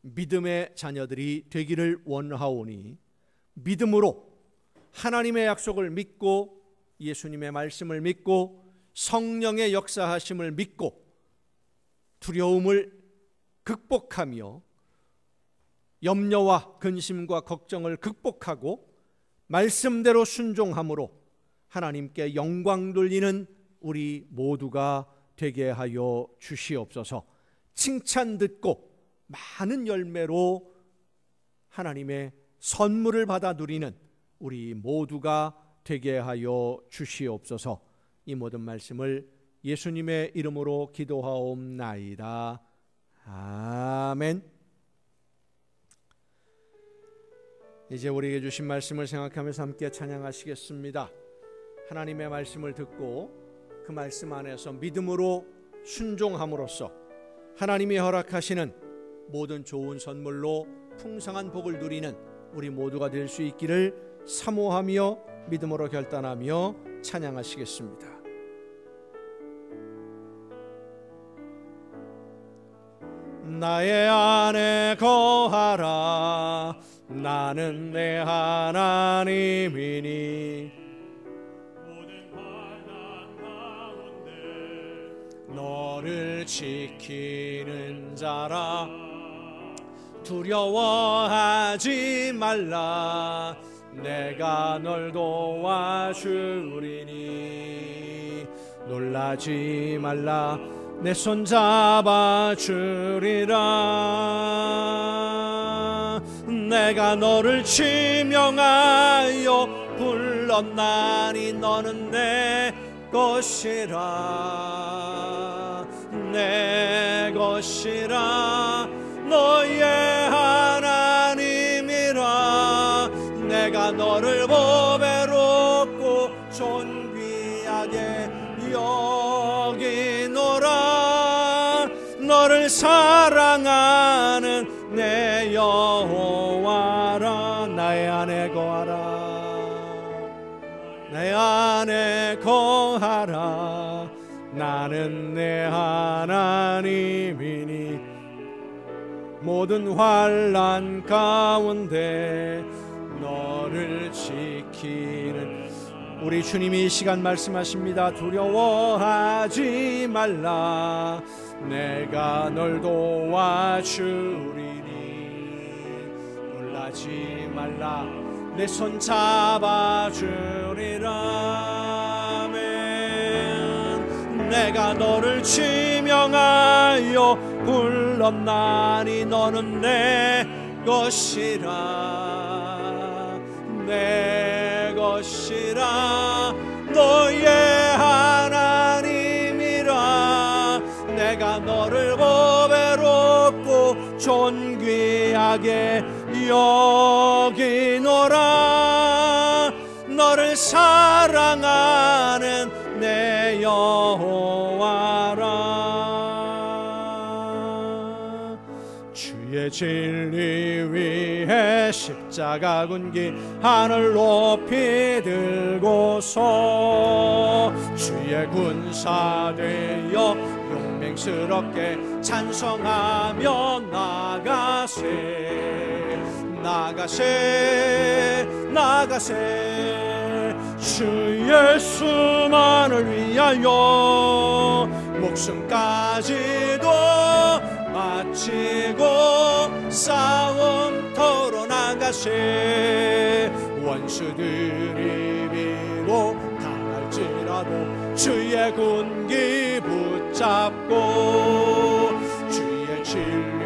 믿음의 자녀들이 되기를 원하오니, 믿음으로 하나님의 약속을 믿고 예수님의 말씀을 믿고 성령의 역사하심을 믿고 두려움을 극복하며 염려와 근심과 걱정을 극복하고 말씀대로 순종함으로 하나님께 영광 돌리는 우리 모두가 되게 하여 주시옵소서. 칭찬 듣고 많은 열매로 하나님의 선물을 받아 누리는 우리 모두가 되게 하여 주시옵소서. 이 모든 말씀을 예수님의 이름으로 기도하옵나이다. 아멘. 이제 우리에게 주신 말씀을 생각하면서 함께 찬양하시겠습니다. 하나님의 말씀을 듣고 그 말씀 안에서 믿음으로 순종함으로써 하나님이 허락하시는 모든 좋은 선물로 풍성한 복을 누리는 우리 모두가 될 수 있기를 사모하며 믿음으로 결단하며 찬양하시겠습니다. 나의 안에 거하라. 나는 내 하나님이니 모든 환난 가운데 너를 지키는 자라. 두려워하지 말라. 내가 널 도와주리니 놀라지 말라. 내 손 잡아주리라. 내가 너를 지명하여 불렀나니 너는 내 것이라. 내 것이라. 너의 하나님이라. 내가 너를 보배롭고 존귀하게 여기노라. 너를 사랑하는 내 여호와라. 나의 안에 거하라. 내 안에 거하라. 나는 내 하나님이니 모든 환난 가운데 너를 지키는 우리 주님이 이 시간 말씀하십니다. 두려워하지 말라. 내가 널 도와주리니 놀라지 말라. 내 손 잡아주리라. 아멘. 내가 너를 지명하여 불렀나니 너는 내 것이라. 내 것이라. 너의 하나님이라. 내가 너를 존귀하게 여기노라. 너를 사랑하는 내 여호와라. 주의 진리 위에 십자가 군기 하늘 높이 들고서 주의 군사 되어 용맹스럽게 찬송하며 나가세 나가세 나가세. 주 예수만을 위하여 목숨까지도 바치고 싸움터로 나가세. 원수들이 비록 당할지라도 주의 군기 붙잡고 주의 진리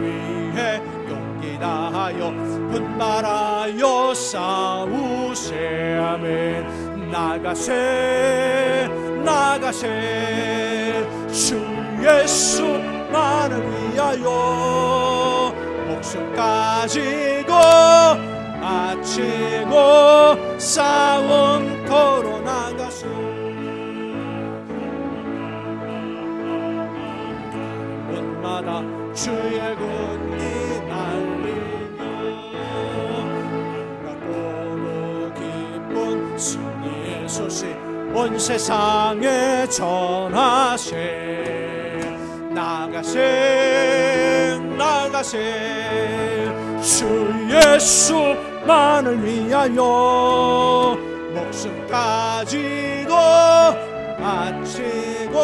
위해 용기 다하여 분발하여 싸우세. 아멘. 나가세 나가세. 주 예수만을 위하여 목숨까지도 바치고 싸움터로 나가세. 곳마다 주의 군기 날리며 고도 기쁜 승리의 소식 온 세상에 전하세. 나가세 나가세. 주 예수만을 위하여 목숨까지도 바치고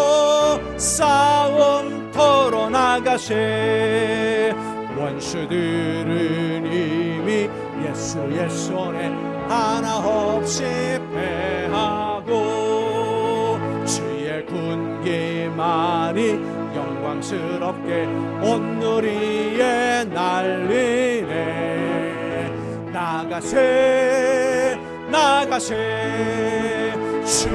싸움터로 나가세. 원수들은 이미 예수의 손에 하나 없이 패하고 주의 군기만이 영광스럽게 온 누리에 날리네. 나가세 나가세. 주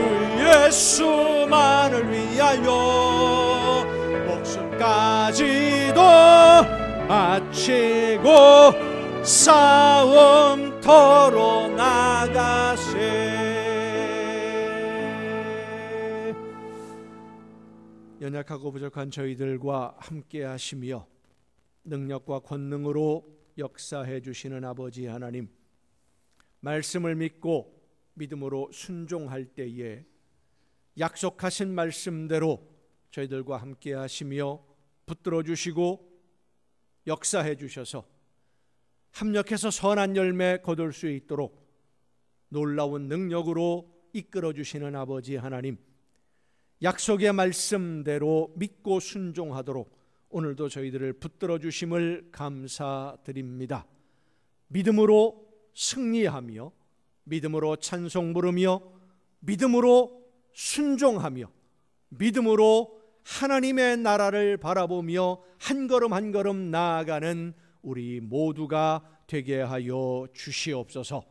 예수만을 위하여 목숨까지도 바치고 싸움터로 나가세. 연약하고 부족한 저희들과 함께 하시며 능력과 권능으로 역사해 주시는 아버지 하나님, 말씀을 믿고 믿음으로 순종할 때에 약속하신 말씀대로 저희들과 함께 하시며 붙들어 주시고 역사해 주셔서 합력해서 선한 열매 거둘 수 있도록 놀라운 능력으로 이끌어 주시는 아버지 하나님, 약속의 말씀대로 믿고 순종하도록 오늘도 저희들을 붙들어 주심을 감사드립니다. 믿음으로 승리하며 믿음으로 찬송 부르며 믿음으로 순종하며 믿음으로 하나님의 나라를 바라보며 한 걸음 한 걸음 나아가는 우리 모두가 되게 하여 주시옵소서.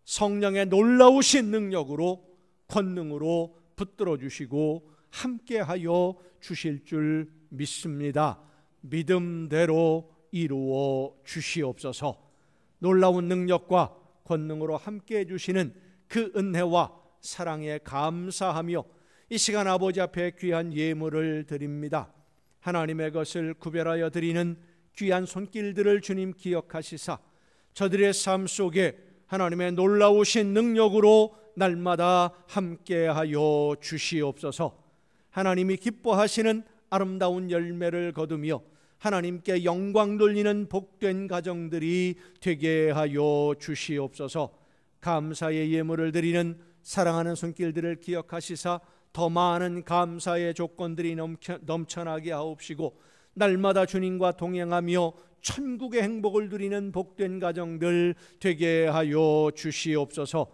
성령의 놀라우신 능력으로 권능으로 붙들어 주시고 함께 하여 주실 줄 믿습니다. 믿음대로 이루어 주시옵소서. 놀라운 능력과 권능으로 함께 해주시는 그 은혜와 사랑에 감사하며 이 시간 아버지 앞에 귀한 예물을 드립니다. 하나님의 것을 구별하여 드리는 귀한 손길들을 주님 기억하시사 저들의 삶 속에 하나님의 놀라우신 능력으로 날마다 함께하여 주시옵소서. 하나님이 기뻐하시는 아름다운 열매를 거두며 하나님께 영광 돌리는 복된 가정들이 되게 하여 주시옵소서. 감사의 예물을 드리는 사랑하는 손길들을 기억하시사 더 많은 감사의 조건들이 넘쳐나게 하옵시고 날마다 주님과 동행하며 천국의 행복을 누리는 복된 가정들 되게 하여 주시옵소서.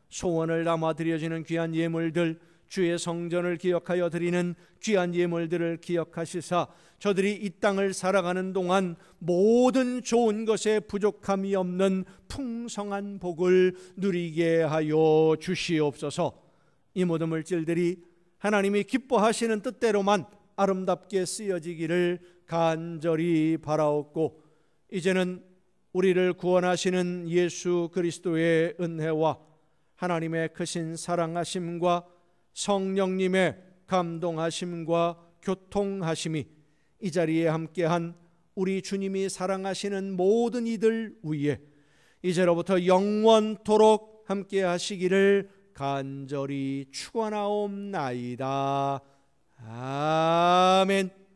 소원을 담아 드려지는 귀한 예물들, 주의 성전을 기억하여 드리는 귀한 예물들을 기억하시사 저들이 이 땅을 살아가는 동안 모든 좋은 것에 부족함이 없는 풍성한 복을 누리게 하여 주시옵소서. 이 모든 물질들이 하나님이 기뻐하시는 뜻대로만 아름답게 쓰여지기를 간절히 바라옵고 이제는 우리를 구원하시는 예수 그리스도의 은혜와 하나님의 크신 사랑하심과 성령님의 감동하심과 교통하심이 이 자리에 함께한 우리 주님이 사랑하시는 모든 이들 위에 이제로부터 영원토록 함께 하시기를 간절히 축원하옵나이다. 아멘.